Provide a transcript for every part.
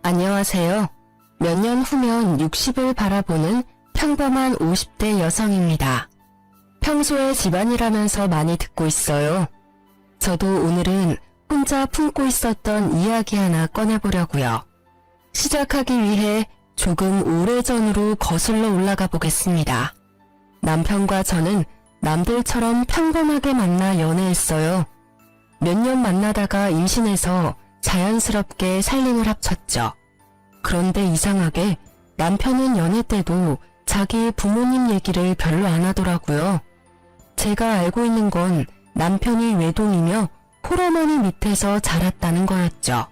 안녕하세요. 몇 년 후면 60을 바라보는 평범한 50대 여성입니다. 평소에 집안일하면서 많이 듣고 있어요. 저도 오늘은 혼자 품고 있었던 이야기 하나 꺼내보려고요. 시작하기 위해 조금 오래전으로 거슬러 올라가 보겠습니다. 남편과 저는 남들처럼 평범하게 만나 연애했어요. 몇 년 만나다가 임신해서 자연스럽게 살림을 합쳤죠. 그런데 이상하게 남편은 연애 때도 자기 부모님 얘기를 별로 안 하더라고요. 제가 알고 있는 건 남편이 외동이며 홀어머니 밑에서 자랐다는 거였죠.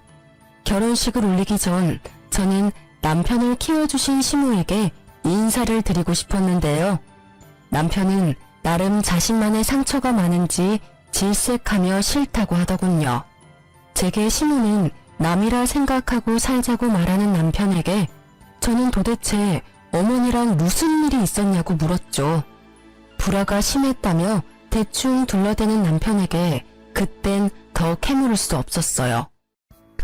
결혼식을 올리기 전 저는 남편을 키워주신 시모에게 인사를 드리고 싶었는데요. 남편은 나름 자신만의 상처가 많은지 질색하며 싫다고 하더군요. 제게 시모는 남이라 생각하고 살자고 말하는 남편에게 저는 도대체 어머니랑 무슨 일이 있었냐고 물었죠. 불화가 심했다며 대충 둘러대는 남편에게 그땐 더 캐물을 수 없었어요.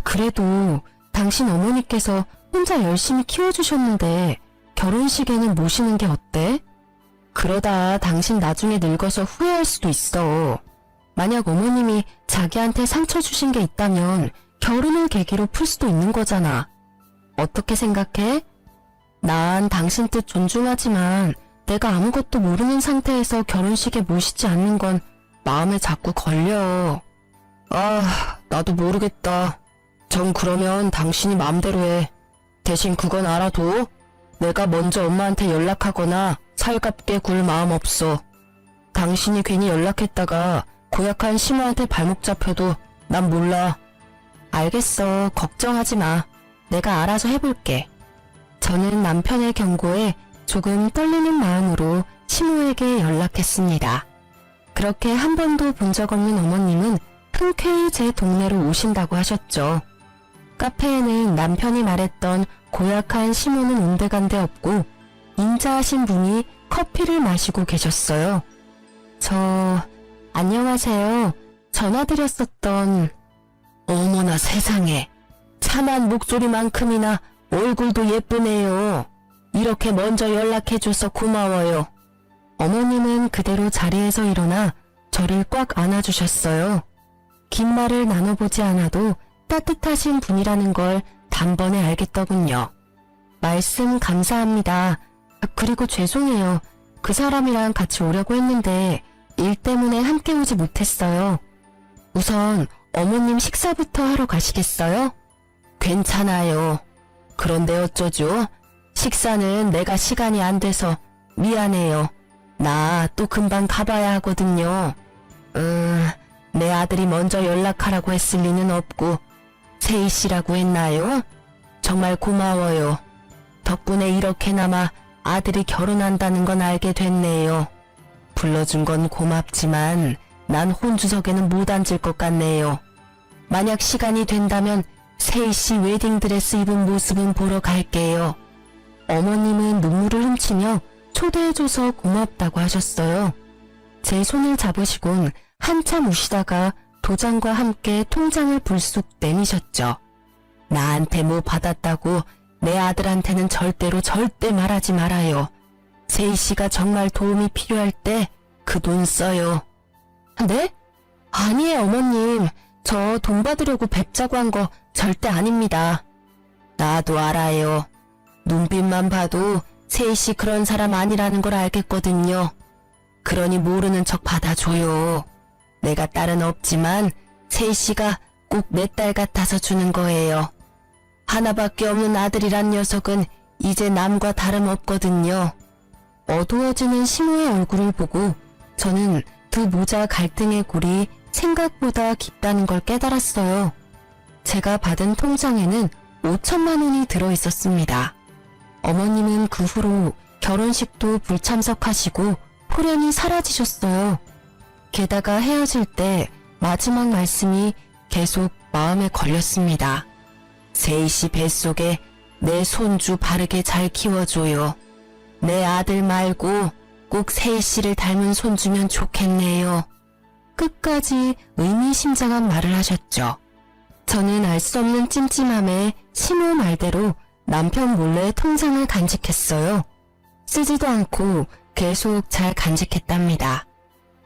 그래도 당신 어머니께서 혼자 열심히 키워주셨는데 결혼식에는 모시는 게 어때? 그러다 당신 나중에 늙어서 후회할 수도 있어. 만약 어머님이 자기한테 상처 주신 게 있다면 결혼을 계기로 풀 수도 있는 거잖아. 어떻게 생각해? 난 당신 뜻 존중하지만 내가 아무것도 모르는 상태에서 결혼식에 모시지 않는 건 마음에 자꾸 걸려. 나도 모르겠다. 전 그러면 당신이 마음대로 해. 대신 그건 알아둬. 내가 먼저 엄마한테 연락하거나 살갑게 굴 마음 없어. 당신이 괜히 연락했다가 고약한 시모한테 발목 잡혀도 난 몰라. 알겠어. 걱정하지 마. 내가 알아서 해볼게. 저는 남편의 경고에 조금 떨리는 마음으로 시모에게 연락했습니다. 그렇게 한 번도 본 적 없는 어머님은 흔쾌히 제 동네로 오신다고 하셨죠. 카페에는 남편이 말했던 고약한 시모는 온데간데 없고 인자하신 분이 커피를 마시고 계셨어요. 안녕하세요. 전화드렸었던... 어머나 세상에. 참한 목소리만큼이나 얼굴도 예쁘네요. 이렇게 먼저 연락해줘서 고마워요. 어머님은 그대로 자리에서 일어나 저를 꽉 안아주셨어요. 긴 말을 나눠보지 않아도 따뜻하신 분이라는 걸 단번에 알겠더군요. 말씀 감사합니다. 그리고 죄송해요. 그 사람이랑 같이 오려고 했는데 일 때문에 함께 오지 못했어요. 우선 어머님 식사부터 하러 가시겠어요? 괜찮아요. 그런데 어쩌죠? 식사는 내가 시간이 안 돼서 미안해요. 나 또 금방 가봐야 하거든요. 내 아들이 먼저 연락하라고 했을 리는 없고 세희 씨라고 했나요? 정말 고마워요. 덕분에 이렇게나마 아들이 결혼한다는 건 알게 됐네요. 불러준 건 고맙지만 난 혼주석에는 못 앉을 것 같네요. 만약 시간이 된다면 세희 씨 웨딩드레스 입은 모습은 보러 갈게요. 어머님은 눈물을 훔치며 초대해줘서 고맙다고 하셨어요. 제 손을 잡으시곤 한참 우시다가 도장과 함께 통장을 불쑥 내미셨죠. 나한테 뭐 받았다고 내 아들한테는 절대 말하지 말아요. 세희 씨가 정말 도움이 필요할 때 그 돈 써요. 네? 아니에요 어머님. 저 돈 받으려고 뵙자고 한 거 절대 아닙니다. 나도 알아요. 눈빛만 봐도 세희 씨 그런 사람 아니라는 걸 알겠거든요. 그러니 모르는 척 받아줘요. 내가 딸은 없지만 세희 씨가 꼭 내 딸 같아서 주는 거예요. 하나밖에 없는 아들이란 녀석은 이제 남과 다름없거든요. 어두워지는 시모의 얼굴을 보고 저는 두 모자 갈등의 골이 생각보다 깊다는 걸 깨달았어요. 제가 받은 통장에는 5천만 원이 들어있었습니다. 어머님은 그 후로 결혼식도 불참석하시고 호련히 사라지셨어요. 게다가 헤어질 때 마지막 말씀이 계속 마음에 걸렸습니다. 세희 씨 뱃속에 내 손주 바르게 잘 키워줘요. 내 아들 말고 꼭 세희 씨를 닮은 손주면 좋겠네요. 끝까지 의미심장한 말을 하셨죠. 저는 알 수 없는 찜찜함에 심호 말대로 남편 몰래 통장을 간직했어요. 쓰지도 않고 계속 잘 간직했답니다.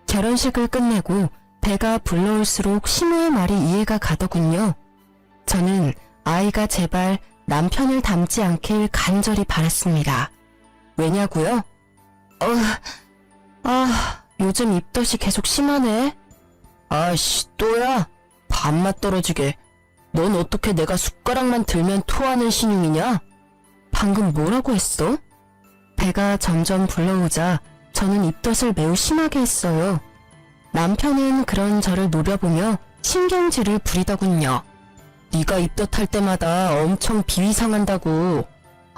결혼식을 끝내고 배가 불러올수록 심호의 말이 이해가 가더군요. 저는 아이가 제발 남편을 닮지 않길 간절히 바랐습니다. 왜냐고요? 요즘 입덧이 계속 심하네. 아씨, 또야? 밥맛 떨어지게. 넌 어떻게 내가 숟가락만 들면 토하는 신용이냐? 방금 뭐라고 했어? 배가 점점 불러오자 저는 입덧을 매우 심하게 했어요. 남편은 그런 저를 노려보며 신경질을 부리더군요. 네가 입덧할 때마다 엄청 비위상한다고.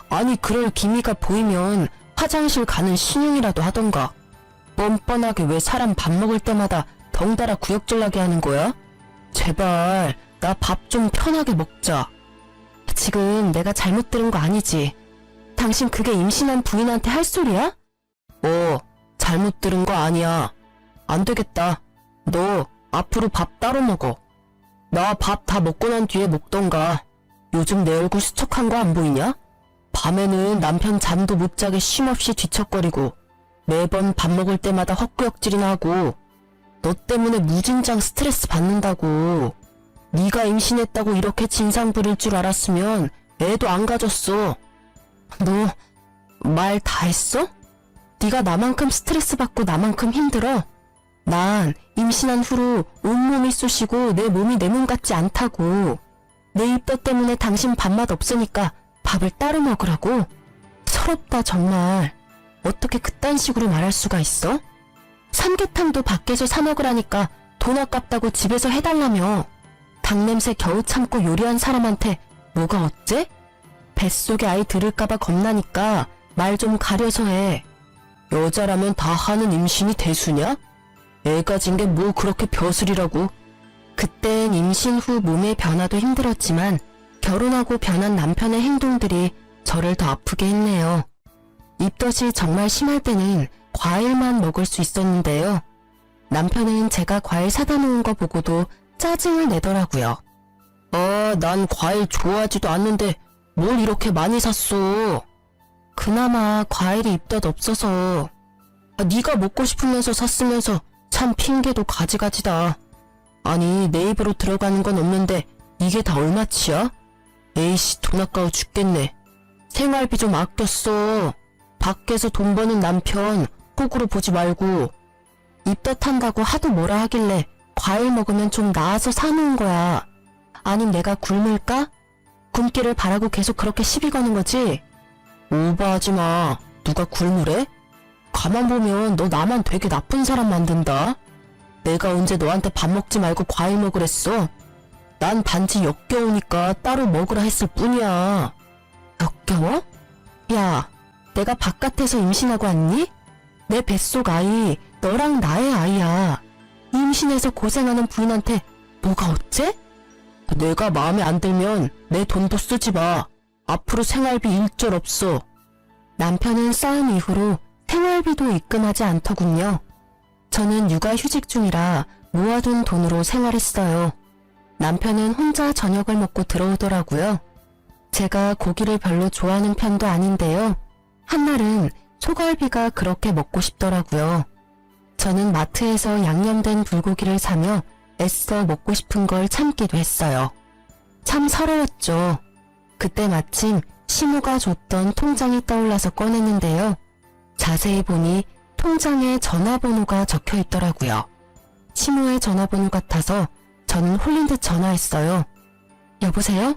아니 그럴 기미가 보이면 화장실 가는 신용이라도 하던가. 뻔뻔하게 왜 사람 밥 먹을 때마다 덩달아 구역질나게 하는 거야? 제발 나 밥 좀 편하게 먹자. 지금 내가 잘못 들은 거 아니지? 당신 그게 임신한 부인한테 할 소리야? 잘못 들은 거 아니야. 안 되겠다. 너 앞으로 밥 따로 먹어. 나 밥 다 먹고 난 뒤에 먹던가. 요즘 내 얼굴 수척한 거 안 보이냐? 밤에는 남편 잠도 못 자게 쉼없이 뒤척거리고 매번 밥 먹을 때마다 헛구역질이나 하고 너 때문에 무진장 스트레스 받는다고. 네가 임신했다고 이렇게 진상 부릴 줄 알았으면 애도 안 가졌어. 너 말 다 했어? 네가 나만큼 스트레스 받고 나만큼 힘들어? 난 임신한 후로 온몸이 쑤시고 내 몸이 내 몸 같지 않다고. 내 입덧 때문에 당신 밥맛 없으니까 밥을 따로 먹으라고? 서럽다 정말. 어떻게 그딴 식으로 말할 수가 있어? 삼계탕도 밖에서 사 먹으라니까 돈 아깝다고 집에서 해달라며. 닭냄새 겨우 참고 요리한 사람한테 뭐가 어째? 뱃속에 아이 들을까봐 겁나니까 말 좀 가려서 해. 여자라면 다 하는 임신이 대수냐? 애 가진 게 뭐 그렇게 벼슬이라고. 그땐 임신 후 몸의 변화도 힘들었지만 결혼하고 변한 남편의 행동들이 저를 더 아프게 했네요. 입덧이 정말 심할 때는 과일만 먹을 수 있었는데요. 남편은 제가 과일 사다 놓은 거 보고도 짜증을 내더라고요. 난 과일 좋아하지도 않는데 뭘 이렇게 많이 샀어. 그나마 과일이 입덧 없어서. 네가 먹고 싶으면서 샀으면서 참 핑계도 가지가지다. 아니 내 입으로 들어가는 건 없는데 이게 다 얼마치야? 에이씨 돈 아까워 죽겠네. 생활비 좀 아껴 써. 밖에서 돈 버는 남편 호구로 보지 말고. 입덧한다고 하도 뭐라 하길래 과일 먹으면 좀 나아서 사놓은 거야. 아님 내가 굶을까? 굶기를 바라고 계속 그렇게 시비 거는 거지? 오버하지 마. 누가 굶으래? 가만 보면 너 나만 되게 나쁜 사람 만든다. 내가 언제 너한테 밥 먹지 말고 과일 먹으랬어? 난 단지 역겨우니까 따로 먹으라 했을 뿐이야. 역겨워? 야, 내가 바깥에서 임신하고 왔니? 내 뱃속 아이 너랑 나의 아이야. 임신해서 고생하는 부인한테 뭐가 어째? 내가 마음에 안 들면 내 돈도 쓰지 마. 앞으로 생활비 일절 없어. 남편은 싸움 이후로 생활비도 입금하지 않더군요. 저는 육아휴직 중이라 모아둔 돈으로 생활했어요. 남편은 혼자 저녁을 먹고 들어오더라고요. 제가 고기를 별로 좋아하는 편도 아닌데요. 한날은 소갈비가 그렇게 먹고 싶더라고요. 저는 마트에서 양념된 불고기를 사며 애써 먹고 싶은 걸 참기도 했어요. 참 서러웠죠. 그때 마침 시무가 줬던 통장이 떠올라서 꺼냈는데요. 자세히 보니 통장에 전화번호가 적혀 있더라고요. 시무의 전화번호 같아서 저는 홀린 듯 전화했어요. 여보세요?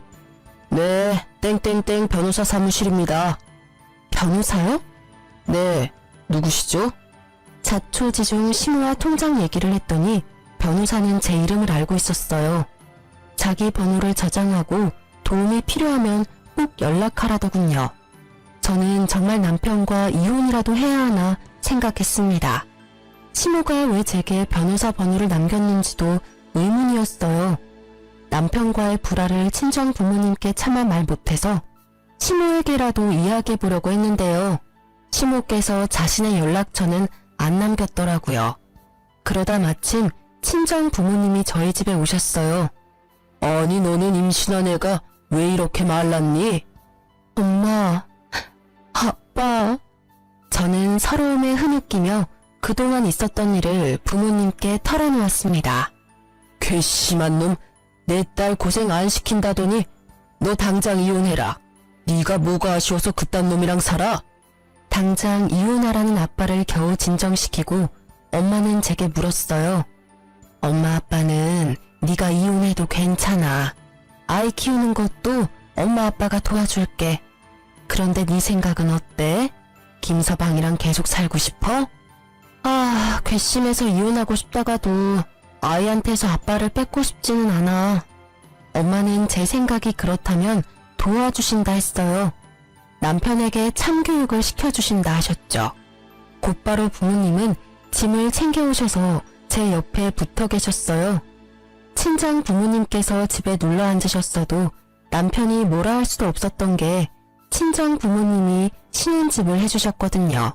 네, 땡땡땡 변호사 사무실입니다. 변호사요? 네, 누구시죠? 자초지종 시무와 통장 얘기를 했더니 변호사는 제 이름을 알고 있었어요. 자기 번호를 저장하고 도움이 필요하면 꼭 연락하라더군요. 저는 정말 남편과 이혼이라도 해야 하나 생각했습니다. 시모가 왜 제게 변호사 번호를 남겼는지도 의문이었어요. 남편과의 불화를 친정 부모님께 차마 말 못해서 시모에게라도 이야기해보려고 했는데요. 시모께서 자신의 연락처는 안 남겼더라고요. 그러다 마침 친정 부모님이 저희 집에 오셨어요. 아니 너는 임신한 애가 왜 이렇게 말랐니? 엄마, 아빠. 저는 서러움에 흐느끼며 그동안 있었던 일을 부모님께 털어놓았습니다. 괘씸한 놈, 내 딸 고생 안 시킨다더니 너 당장 이혼해라. 네가 뭐가 아쉬워서 그딴 놈이랑 살아? 당장 이혼하라는 아빠를 겨우 진정시키고 엄마는 제게 물었어요. 엄마 아빠는 네가 이혼해도 괜찮아. 아이 키우는 것도 엄마 아빠가 도와줄게. 그런데 네 생각은 어때? 김서방이랑 계속 살고 싶어? 아, 괘씸해서 이혼하고 싶다가도 아이한테서 아빠를 뺏고 싶지는 않아. 엄마는 제 생각이 그렇다면 도와주신다 했어요. 남편에게 참교육을 시켜주신다 하셨죠. 곧바로 부모님은 짐을 챙겨오셔서 제 옆에 붙어 계셨어요. 친정 부모님께서 집에 눌러 앉으셨어도 남편이 뭐라 할 수도 없었던 게 친정 부모님이 신혼집을 해주셨거든요.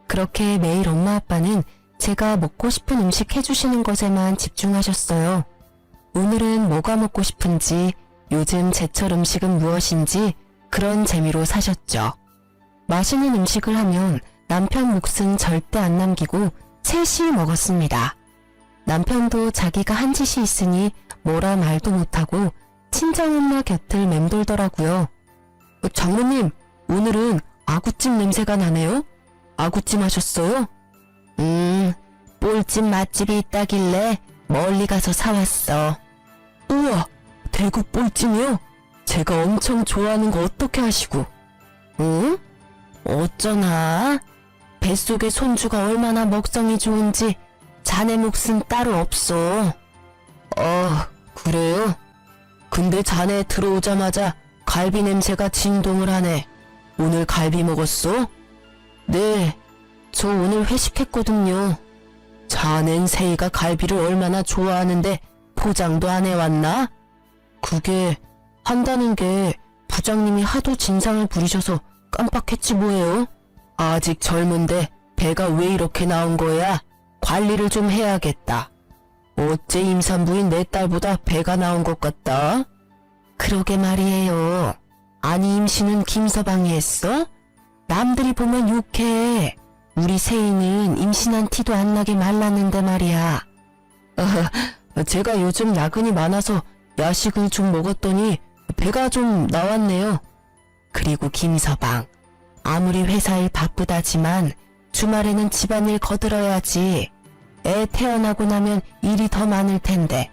그렇게 매일 엄마 아빠는 제가 먹고 싶은 음식 해주시는 것에만 집중하셨어요. 오늘은 뭐가 먹고 싶은지, 요즘 제철 음식은 무엇인지 그런 재미로 사셨죠. 맛있는 음식을 하면 남편 몫은 절대 안 남기고 셋이 먹었습니다. 남편도 자기가 한 짓이 있으니 뭐라 말도 못하고 친정엄마 곁을 맴돌더라고요. 장모님, 오늘은 아구찜 냄새가 나네요? 아구찜 하셨어요? 볼찜 맛집이 있다길래 멀리 가서 사왔어. 우와, 대구 볼찜이요? 제가 엄청 좋아하는 거 어떻게 하시고? 응? 어쩌나? 뱃속에 손주가 얼마나 먹성이 좋은지 자네 몫은 따로 없어. 그래요? 근데 자네 들어오자마자 갈비 냄새가 진동을 하네. 오늘 갈비 먹었어? 네, 저 오늘 회식했거든요. 자넨 세이가 갈비를 얼마나 좋아하는데 포장도 안 해왔나? 그게 한다는 게 부장님이 하도 진상을 부리셔서 깜빡했지 뭐예요? 아직 젊은데 배가 왜 이렇게 나온 거야? 관리를 좀 해야겠다. 어째 임산부인 내 딸보다 배가 나온 것 같다? 그러게 말이에요. 아니 임신은 김서방이 했어? 남들이 보면 욕해. 우리 세이는 임신한 티도 안 나게 말랐는데 말이야. 제가 요즘 야근이 많아서 야식을 좀 먹었더니 배가 좀 나왔네요. 그리고 김서방, 아무리 회사일 바쁘다지만 주말에는 집안일 거들어야지. 애 태어나고 나면 일이 더 많을 텐데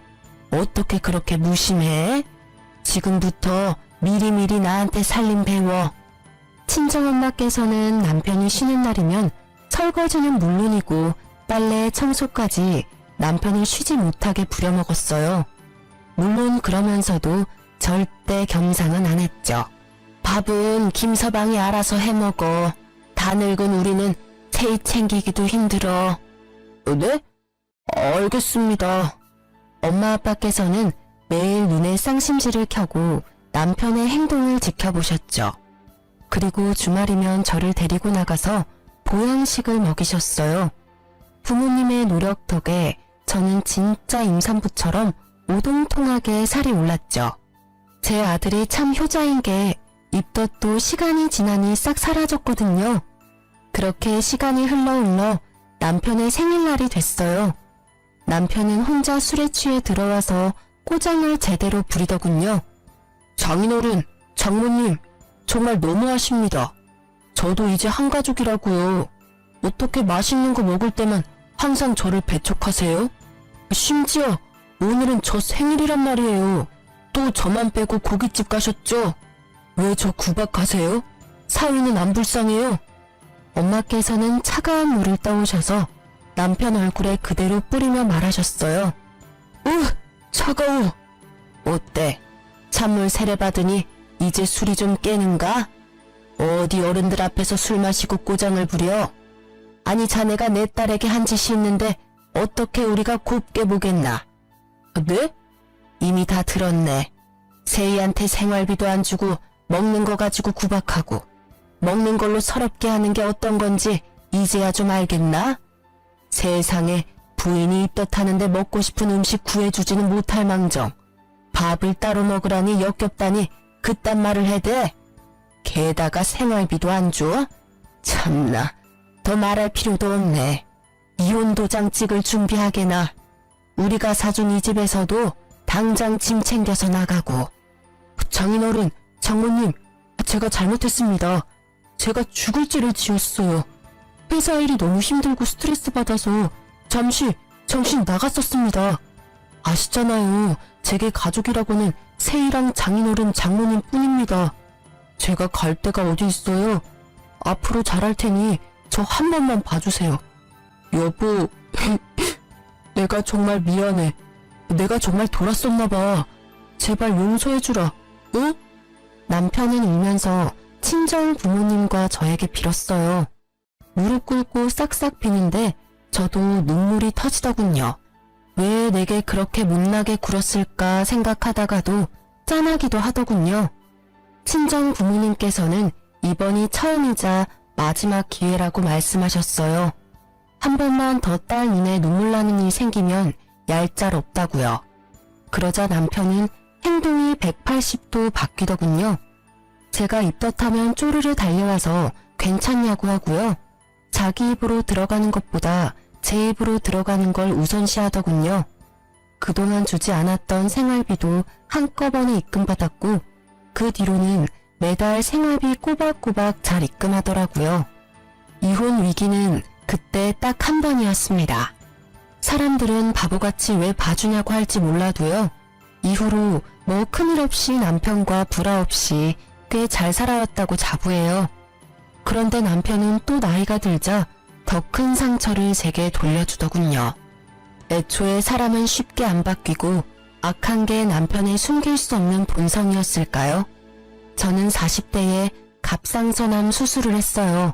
어떻게 그렇게 무심해? 지금부터 미리미리 나한테 살림 배워. 친정엄마께서는 남편이 쉬는 날이면 설거지는 물론이고 빨래, 청소까지 남편을 쉬지 못하게 부려먹었어요. 물론 그러면서도 절대 겸상은 안 했죠. 밥은 김서방이 알아서 해먹어. 다 늙은 우리는 세이 챙기기도 힘들어. 네? 알겠습니다. 엄마 아빠께서는 매일 눈에 쌍심지를 켜고 남편의 행동을 지켜보셨죠. 그리고 주말이면 저를 데리고 나가서 보양식을 먹이셨어요. 부모님의 노력 덕에 저는 진짜 임산부처럼 오동통하게 살이 올랐죠. 제 아들이 참 효자인 게 입덧도 시간이 지나니 싹 사라졌거든요. 그렇게 시간이 흘러 남편의 생일날이 됐어요. 남편은 혼자 술에 취해 들어와서 꼬장을 제대로 부리더군요. 장인어른, 장모님, 정말 너무하십니다. 저도 이제 한가족이라고요. 어떻게 맛있는 거 먹을 때만 항상 저를 배척하세요? 심지어 오늘은 저 생일이란 말이에요. 또 저만 빼고 고깃집 가셨죠? 왜 저 구박하세요? 사위는 안 불쌍해요? 엄마께서는 차가운 물을 떠오셔서 남편 얼굴에 그대로 뿌리며 말하셨어요. 차가워. 어때? 찬물 세례받으니 이제 술이 좀 깨는가? 어디 어른들 앞에서 술 마시고 꼬장을 부려? 아니 자네가 내 딸에게 한 짓이 있는데 어떻게 우리가 곱게 보겠나? 네? 이미 다 들었네. 세이한테 생활비도 안 주고 먹는 거 가지고 구박하고 먹는 걸로 서럽게 하는 게 어떤 건지 이제야 좀 알겠나? 세상에 부인이 입덧하는데 먹고 싶은 음식 구해주지는 못할 망정 밥을 따로 먹으라니 역겹다니 그딴 말을 해대. 게다가 생활비도 안 줘? 참나, 더 말할 필요도 없네. 이혼 도장 찍을 준비하게나. 우리가 사준 이 집에서도 당장 짐 챙겨서 나가고. 장인어른, 장모님, 제가 잘못했습니다. 제가 죽을 죄를 지었어요. 회사 일이 너무 힘들고 스트레스 받아서 잠시 정신 나갔었습니다. 아시잖아요. 제게 가족이라고는 세이랑 장인어른, 장모님 뿐입니다. 제가 갈 데가 어디 있어요. 앞으로 잘할 테니 저 한 번만 봐주세요. 여보, 내가 정말 미안해. 내가 정말 돌았었나봐. 제발 용서해주라. 응? 남편은 울면서 친정 부모님과 저에게 빌었어요. 무릎 꿇고 싹싹 비는데 저도 눈물이 터지더군요. 왜 내게 그렇게 못나게 굴었을까 생각하다가도 짠하기도 하더군요. 친정 부모님께서는 이번이 처음이자 마지막 기회라고 말씀하셨어요. 한 번만 더 딸 눈에 눈물 나는 일이 생기면 얄짤없다고요. 그러자 남편은 행동이 180도 바뀌더군요. 제가 입덧하면 쪼르르 달려와서 괜찮냐고 하고요. 자기 입으로 들어가는 것보다 제 입으로 들어가는 걸 우선시하더군요. 그동안 주지 않았던 생활비도 한꺼번에 입금받았고 그 뒤로는 매달 생활비 꼬박꼬박 잘 입금하더라고요. 이혼 위기는 그때 딱 한 번이었습니다. 사람들은 바보같이 왜 봐주냐고 할지 몰라도요. 이후로 뭐 큰일 없이 남편과 불화 없이 꽤 잘 살아왔다고 자부해요. 그런데 남편은 또 나이가 들자 더 큰 상처를 제게 돌려주더군요. 애초에 사람은 쉽게 안 바뀌고 악한 게 남편의 숨길 수 없는 본성이었을까요? 저는 40대에 갑상선암 수술을 했어요.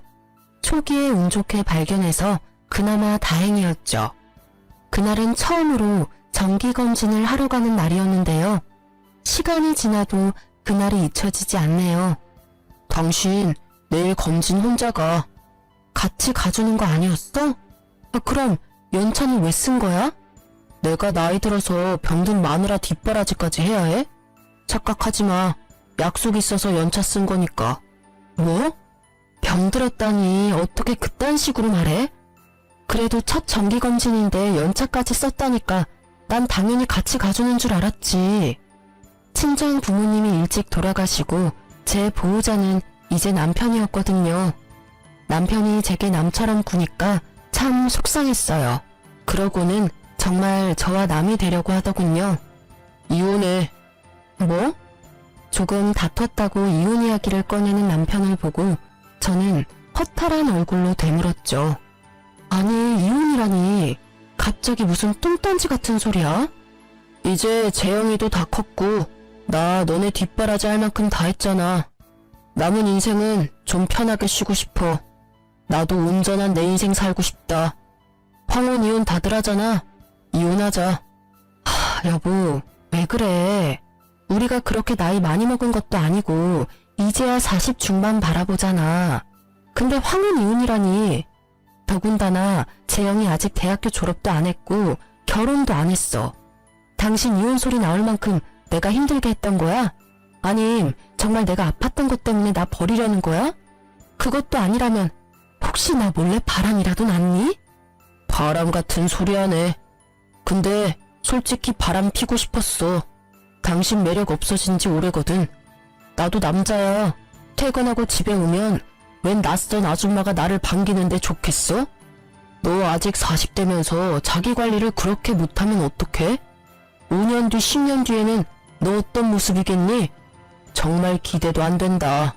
초기에 운 좋게 발견해서 그나마 다행이었죠. 그날은 처음으로 정기검진을 하러 가는 날이었는데요. 시간이 지나도 그날이 잊혀지지 않네요. 당신 내일 검진 혼자 가. 같이 가주는 거 아니었어? 그럼 연차는 왜 쓴 거야? 내가 나이 들어서 병든 마누라 뒷바라지까지 해야 해? 착각하지 마. 약속 있어서 연차 쓴 거니까. 뭐? 병들었다니 어떻게 그딴 식으로 말해? 그래도 첫 정기검진인데 연차까지 썼다니까 난 당연히 같이 가주는 줄 알았지. 친정 부모님이 일찍 돌아가시고 제 보호자는 이제 남편이었거든요. 남편이 제게 남처럼 구니까 참 속상했어요. 그러고는 정말 저와 남이 되려고 하더군요. 이혼해. 뭐? 조금 다퉜다고 이혼 이야기를 꺼내는 남편을 보고 저는 허탈한 얼굴로 되물었죠. 아니, 이혼이라니. 갑자기 무슨 똥딴지 같은 소리야? 이제 재영이도 다 컸고 나 너네 뒷바라지 할 만큼 다 했잖아. 남은 인생은 좀 편하게 쉬고 싶어. 나도 온전한 내 인생 살고 싶다. 황혼 이혼 다들 하잖아. 이혼하자. 여보, 왜 그래? 우리가 그렇게 나이 많이 먹은 것도 아니고 이제야 40 중반 바라보잖아. 근데 황혼 이혼이라니. 더군다나 재영이 아직 대학교 졸업도 안 했고 결혼도 안 했어. 당신 이혼 소리 나올 만큼 내가 힘들게 했던 거야? 아님 정말 내가 아팠던 것 때문에 나 버리려는 거야? 그것도 아니라면 혹시 나 몰래 바람이라도 났니? 바람 같은 소리 하네. 근데 솔직히 바람 피고 싶었어. 당신 매력 없어진 지 오래거든. 나도 남자야. 퇴근하고 집에 오면 웬 낯선 아줌마가 나를 반기는데 좋겠어? 너 아직 40대면서 자기 관리를 그렇게 못하면 어떡해? 5년 뒤 10년 뒤에는 너 어떤 모습이겠니? 정말 기대도 안 된다.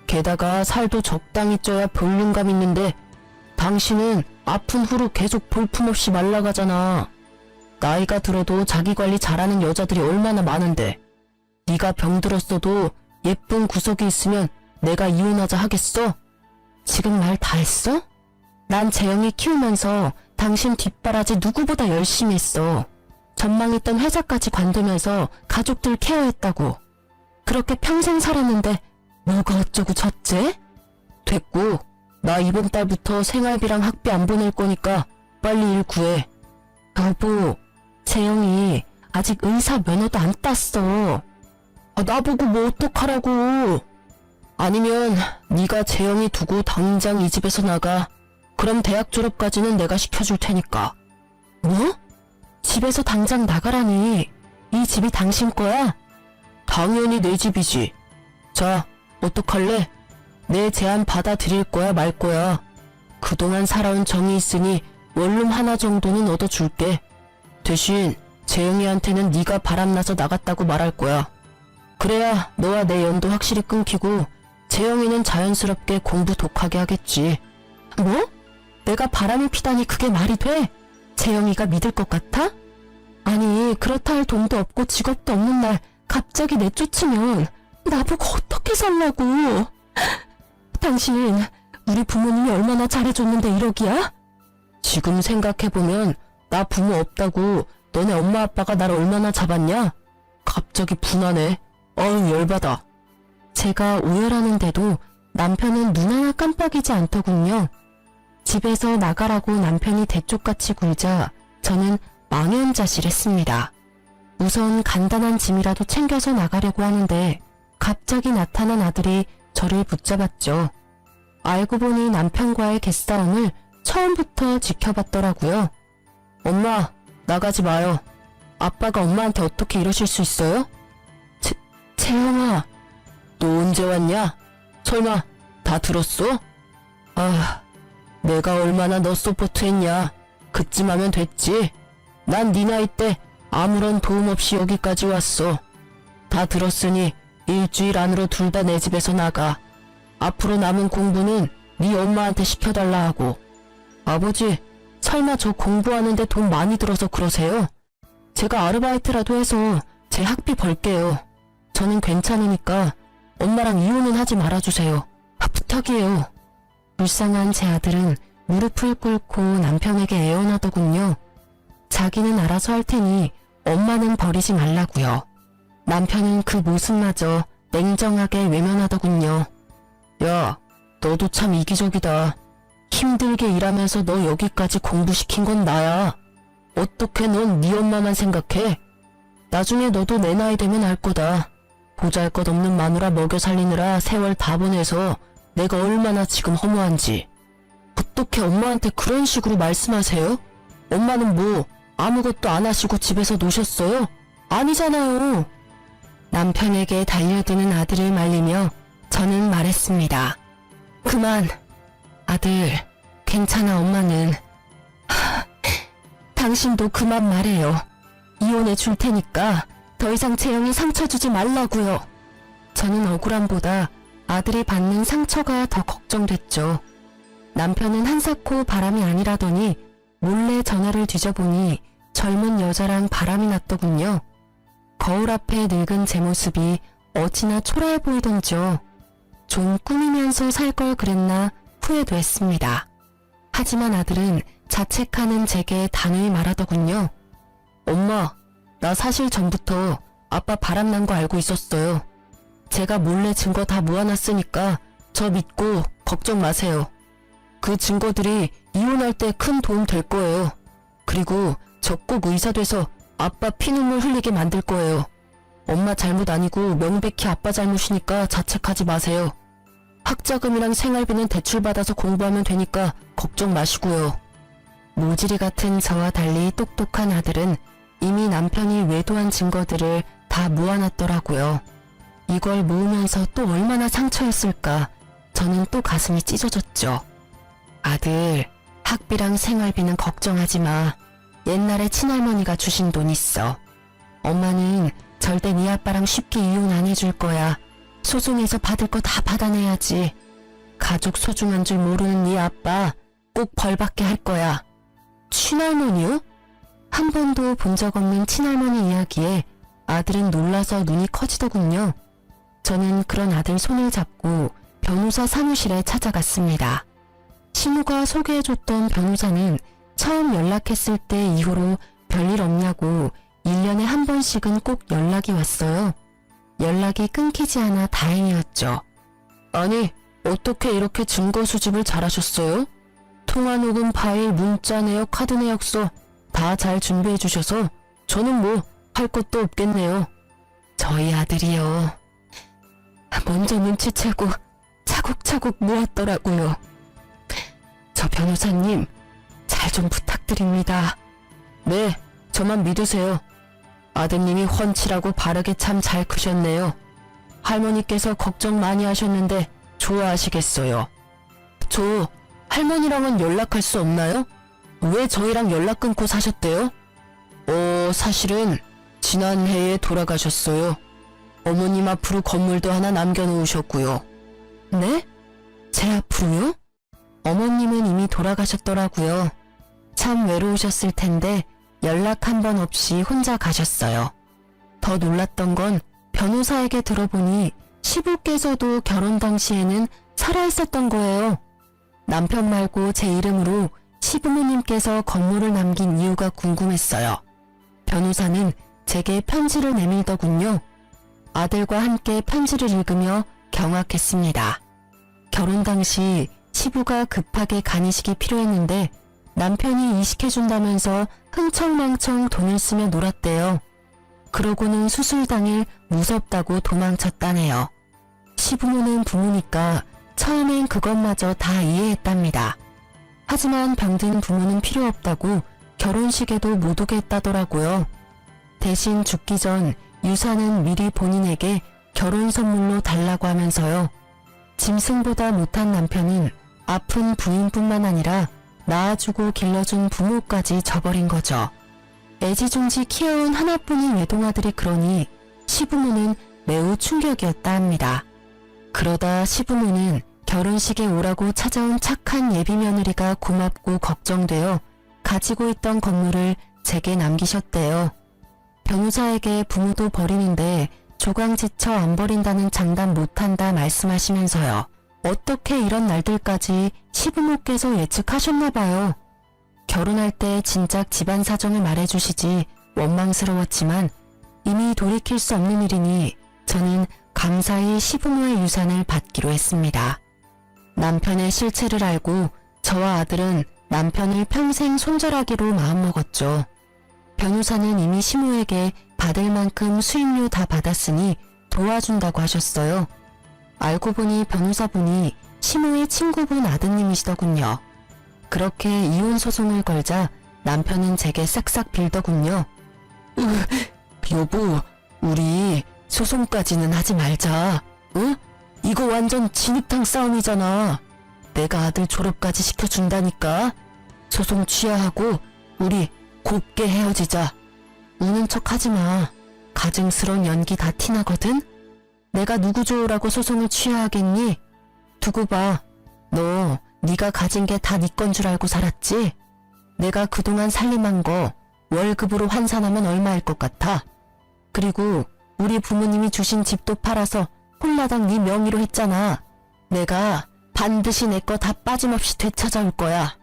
게다가 살도 적당히 쪄야 볼륨감 있는데 당신은 아픈 후로 계속 볼품없이 말라가잖아. 나이가 들어도 자기 관리 잘하는 여자들이 얼마나 많은데 네가 병들었어도 예쁜 구석이 있으면 내가 이혼하자 하겠어? 지금 말 다 했어? 난 재영이 키우면서 당신 뒷바라지 누구보다 열심히 했어. 전망했던 회사까지 관두면서 가족들 케어했다고. 그렇게 평생 살았는데 뭐가 어쩌고 저째? 됐고 나 이번 달부터 생활비랑 학비 안 보낼 거니까 빨리 일 구해. 여보, 재영이 아직 의사 면허도 안 땄어. 나보고 뭐 어떡하라고. 아니면 네가 재영이 두고 당장 이 집에서 나가. 그럼 대학 졸업까지는 내가 시켜줄 테니까. 뭐? 집에서 당장 나가라니. 이 집이 당신 거야? 당연히 내 집이지. 자, 어떡할래? 내 제안 받아들일 거야 말 거야. 그동안 살아온 정이 있으니 원룸 하나 정도는 얻어줄게. 대신 재영이한테는 네가 바람나서 나갔다고 말할 거야. 그래야 너와 내 연도 확실히 끊기고 재영이는 자연스럽게 공부 독하게 하겠지. 뭐? 내가 바람을 피다니 그게 말이 돼? 재영이가 믿을 것 같아? 아니, 그렇다 할 돈도 없고 직업도 없는 날 갑자기 내쫓으면 나보고 어떻게 살라고. 당신 우리 부모님이 얼마나 잘해줬는데 이러기야? 지금 생각해보면 나 부모 없다고 너네 엄마 아빠가 날 얼마나 잡았냐? 갑자기 분하네. 어우 열받아. 제가 오열하는데도 남편은 눈 하나 깜빡이지 않더군요. 집에서 나가라고 남편이 대쪽같이 굴자 저는 망연자실했습니다. 우선 간단한 짐이라도 챙겨서 나가려고 하는데 갑자기 나타난 아들이 저를 붙잡았죠. 알고 보니 남편과의 개싸움을 처음부터 지켜봤더라고요. 엄마, 나가지 마요. 아빠가 엄마한테 어떻게 이러실 수 있어요? 재영아, 너 언제 왔냐? 설마 다 들었어? 내가 얼마나 너 서포트했냐. 그쯤 하면 됐지. 난 네 나이 때 아무런 도움 없이 여기까지 왔어. 다 들었으니 일주일 안으로 둘 다 내 집에서 나가. 앞으로 남은 공부는 네 엄마한테 시켜달라 하고. 아버지, 설마 저 공부하는데 돈 많이 들어서 그러세요? 제가 아르바이트라도 해서 제 학비 벌게요. 저는 괜찮으니까 엄마랑 이혼은 하지 말아주세요. 부탁이에요. 불쌍한 제 아들은 무릎을 꿇고 남편에게 애원하더군요. 자기는 알아서 할 테니 엄마는 버리지 말라고요. 남편은 그 모습마저 냉정하게 외면하더군요. 야, 너도 참 이기적이다. 힘들게 일하면서 너 여기까지 공부시킨 건 나야. 어떻게 넌 네 엄마만 생각해? 나중에 너도 내 나이 되면 알 거다. 보잘것없는 마누라 먹여 살리느라 세월 다 보내서 내가 얼마나 지금 허무한지. 어떻게 엄마한테 그런 식으로 말씀하세요? 엄마는 뭐 아무것도 안 하시고 집에서 노셨어요? 아니잖아요. 남편에게 달려드는 아들을 말리며 저는 말했습니다. 그만. 아들, 괜찮아 엄마는. 당신도 그만 말해요. 이혼해 줄 테니까 더 이상 재영이 상처 주지 말라고요. 저는 억울함보다 아들이 받는 상처가 더 걱정됐죠. 남편은 한사코 바람이 아니라더니 몰래 전화를 뒤져보니 젊은 여자랑 바람이 났더군요. 거울 앞에 늙은 제 모습이 어찌나 초라해 보이던지요. 좀 꾸미면서 살 걸 그랬나 후회도 했습니다. 하지만 아들은 자책하는 제게 단호히 말하더군요. 엄마, 나 사실 전부터 아빠 바람난 거 알고 있었어요. 제가 몰래 증거 다 모아놨으니까 저 믿고 걱정 마세요. 그 증거들이 이혼할 때 큰 도움 될 거예요. 그리고 저 꼭 의사 돼서 아빠 피눈물 흘리게 만들 거예요. 엄마 잘못 아니고 명백히 아빠 잘못이니까 자책하지 마세요. 학자금이랑 생활비는 대출받아서 공부하면 되니까 걱정 마시고요. 모지리 같은 저와 달리 똑똑한 아들은 이미 남편이 외도한 증거들을 다 모아놨더라고요. 이걸 모으면서 또 얼마나 상처였을까. 저는 또 가슴이 찢어졌죠. 아들, 학비랑 생활비는 걱정하지 마. 옛날에 친할머니가 주신 돈 있어. 엄마는 절대 네 아빠랑 쉽게 이혼 안 해줄 거야. 소송에서 받을 거 다 받아내야지. 가족 소중한 줄 모르는 네 아빠 꼭 벌받게 할 거야. 친할머니요? 한 번도 본 적 없는 친할머니 이야기에 아들은 놀라서 눈이 커지더군요. 저는 그런 아들 손을 잡고 변호사 사무실에 찾아갔습니다. 신우가 소개해줬던 변호사는 처음 연락했을 때 이후로 별일 없냐고 1년에 한 번씩은 꼭 연락이 왔어요. 연락이 끊기지 않아 다행이었죠. 아니, 어떻게 이렇게 증거 수집을 잘하셨어요? 통화 녹음 파일, 문자 내역, 카드 내역서 다 잘 준비해 주셔서 저는 뭐 할 것도 없겠네요. 저희 아들이요. 먼저 눈치채고 차곡차곡 모았더라고요. 저 변호사님, 잘 좀 부탁드립니다. 네, 저만 믿으세요. 아드님이 훤칠하고 바르게 참 잘 크셨네요. 할머니께서 걱정 많이 하셨는데 좋아하시겠어요. 저 할머니랑은 연락할 수 없나요? 왜 저희랑 연락 끊고 사셨대요? 사실은 지난해에 돌아가셨어요. 어머님 앞으로 건물도 하나 남겨놓으셨고요. 네? 제 앞으로요? 어머님은 이미 돌아가셨더라고요. 참 외로우셨을 텐데 연락 한 번 없이 혼자 가셨어요. 더 놀랐던 건 변호사에게 들어보니 시부께서도 결혼 당시에는 살아있었던 거예요. 남편 말고 제 이름으로 시부모님께서 건물을 남긴 이유가 궁금했어요. 변호사는 제게 편지를 내밀더군요. 아들과 함께 편지를 읽으며 경악했습니다. 결혼 당시 시부가 급하게 간이식이 필요했는데 남편이 이식해준다면서 흥청망청 돈을 쓰며 놀았대요. 그러고는 수술 당일 무섭다고 도망쳤다네요. 시부모는 부모니까 처음엔 그것마저 다 이해했답니다. 하지만 병든 부모는 필요 없다고 결혼식에도 못 오게 했다더라고요. 대신 죽기 전 유산은 미리 본인에게 결혼 선물로 달라고 하면서요. 짐승보다 못한 남편은 아픈 부인뿐만 아니라 낳아주고 길러준 부모까지 저버린 거죠. 애지중지 키워온 하나뿐인 외동아들이 그러니 시부모는 매우 충격이었다 합니다. 그러다 시부모는 결혼식에 오라고 찾아온 착한 예비 며느리가 고맙고 걱정되어 가지고 있던 건물을 제게 남기셨대요. 변호사에게 부모도 버리는데 조강지쳐 안 버린다는 장담 못한다 말씀하시면서요. 어떻게 이런 날들까지 시부모께서 예측하셨나봐요. 결혼할 때 진작 집안 사정을 말해주시지 원망스러웠지만 이미 돌이킬 수 없는 일이니 저는 감사히 시부모의 유산을 받기로 했습니다. 남편의 실체를 알고 저와 아들은 남편을 평생 손절하기로 마음먹었죠. 변호사는 이미 시모에게 받을 만큼 수임료 다 받았으니 도와준다고 하셨어요. 알고 보니 변호사분이 시모의 친구분 아드님이시더군요. 그렇게 이혼 소송을 걸자 남편은 제게 싹싹 빌더군요. 여보, 우리 소송까지는 하지 말자. 응? 이거 완전 진흙탕 싸움이잖아. 내가 아들 졸업까지 시켜준다니까. 소송 취하하고 우리 곱게 헤어지자. 우는 척 하지마. 가증스러운 연기 다 티나거든. 내가 누구 좋으라고 소송을 취하하겠니? 두고 봐. 너 네가 가진 게 다 네 건 줄 알고 살았지? 내가 그동안 살림한 거 월급으로 환산하면 얼마일 것 같아? 그리고 우리 부모님이 주신 집도 팔아서 홀라당 네 명의로 했잖아. 내가 반드시 내 거 다 빠짐없이 되찾아올 거야.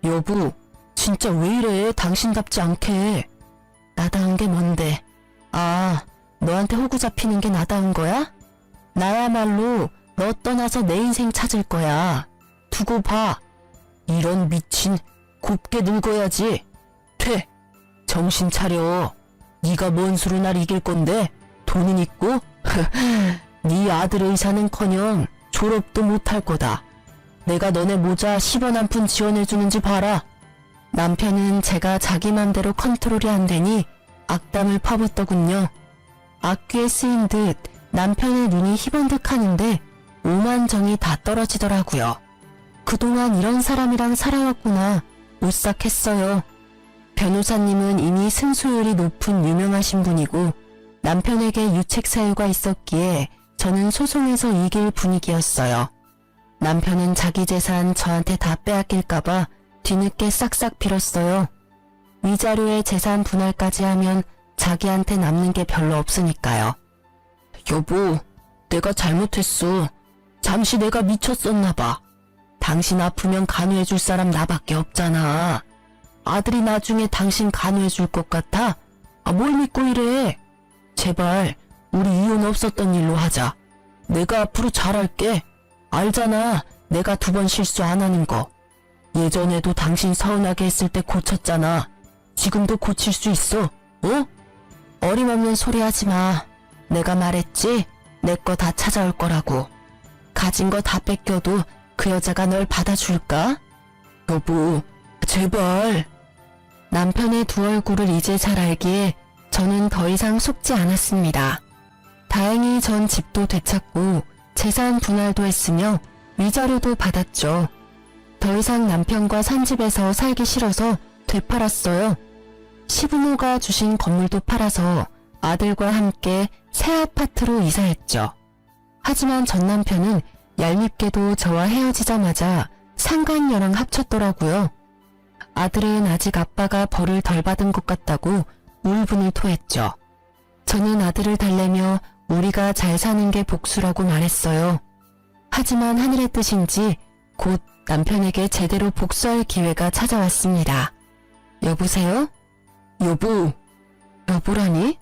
여보, 진짜 왜 이래? 당신답지 않게. 나다운 게 뭔데? 아, 너한테 호구 잡히는 게 나다운 거야? 나야말로 너 떠나서 내 인생 찾을 거야. 두고 봐. 이런 미친, 곱게 늙어야지. 퇴, 정신 차려. 네가 뭔 수로 날 이길 건데? 돈은 있고? 네 아들 의사는커녕 졸업도 못할 거다. 내가 너네 모자 10원 한 푼 지원해주는지 봐라. 남편은 제가 자기 맘대로 컨트롤이 안 되니 악담을 퍼붓더군요. 악귀에 쓰인 듯 남편의 눈이 희번득하는데 오만정이 다 떨어지더라고요. 그동안 이런 사람이랑 살아왔구나 오싹했어요. 변호사님은 이미 승소율이 높은 유명하신 분이고 남편에게 유책 사유가 있었기에 저는 소송에서 이길 분위기였어요. 남편은 자기 재산 저한테 다 빼앗길까봐 뒤늦게 싹싹 빌었어요. 위자료에 재산 분할까지 하면 자기한테 남는 게 별로 없으니까요. 여보, 내가 잘못했어. 잠시 내가 미쳤었나봐. 당신 아프면 간호해줄 사람 나밖에 없잖아. 아들이 나중에 당신 간호해줄 것 같아? 뭘 믿고 이래? 제발 우리 이혼 없었던 일로 하자. 내가 앞으로 잘할게. 알잖아, 내가 2번 실수 안 하는 거. 예전에도 당신 서운하게 했을 때 고쳤잖아. 지금도 고칠 수 있어, 어? 어림없는 소리 하지 마. 내가 말했지? 내 거 다 찾아올 거라고. 가진 거 다 뺏겨도 그 여자가 널 받아줄까? 여보, 제발. 남편의 두 얼굴을 이제 잘 알기에 저는 더 이상 속지 않았습니다. 다행히 전 집도 되찾고 재산 분할도 했으며 위자료도 받았죠. 더 이상 남편과 산 집에서 살기 싫어서 되팔았어요. 시부모가 주신 건물도 팔아서 아들과 함께 새 아파트로 이사했죠. 하지만 전 남편은 얄밉게도 저와 헤어지자마자 상간녀랑 합쳤더라고요. 아들은 아직 아빠가 벌을 덜 받은 것 같다고 울분을 토했죠. 저는 아들을 달래며 우리가 잘 사는 게 복수라고 말했어요. 하지만 하늘의 뜻인지 곧 남편에게 제대로 복수할 기회가 찾아왔습니다. 여보세요? 여보. 여보라니?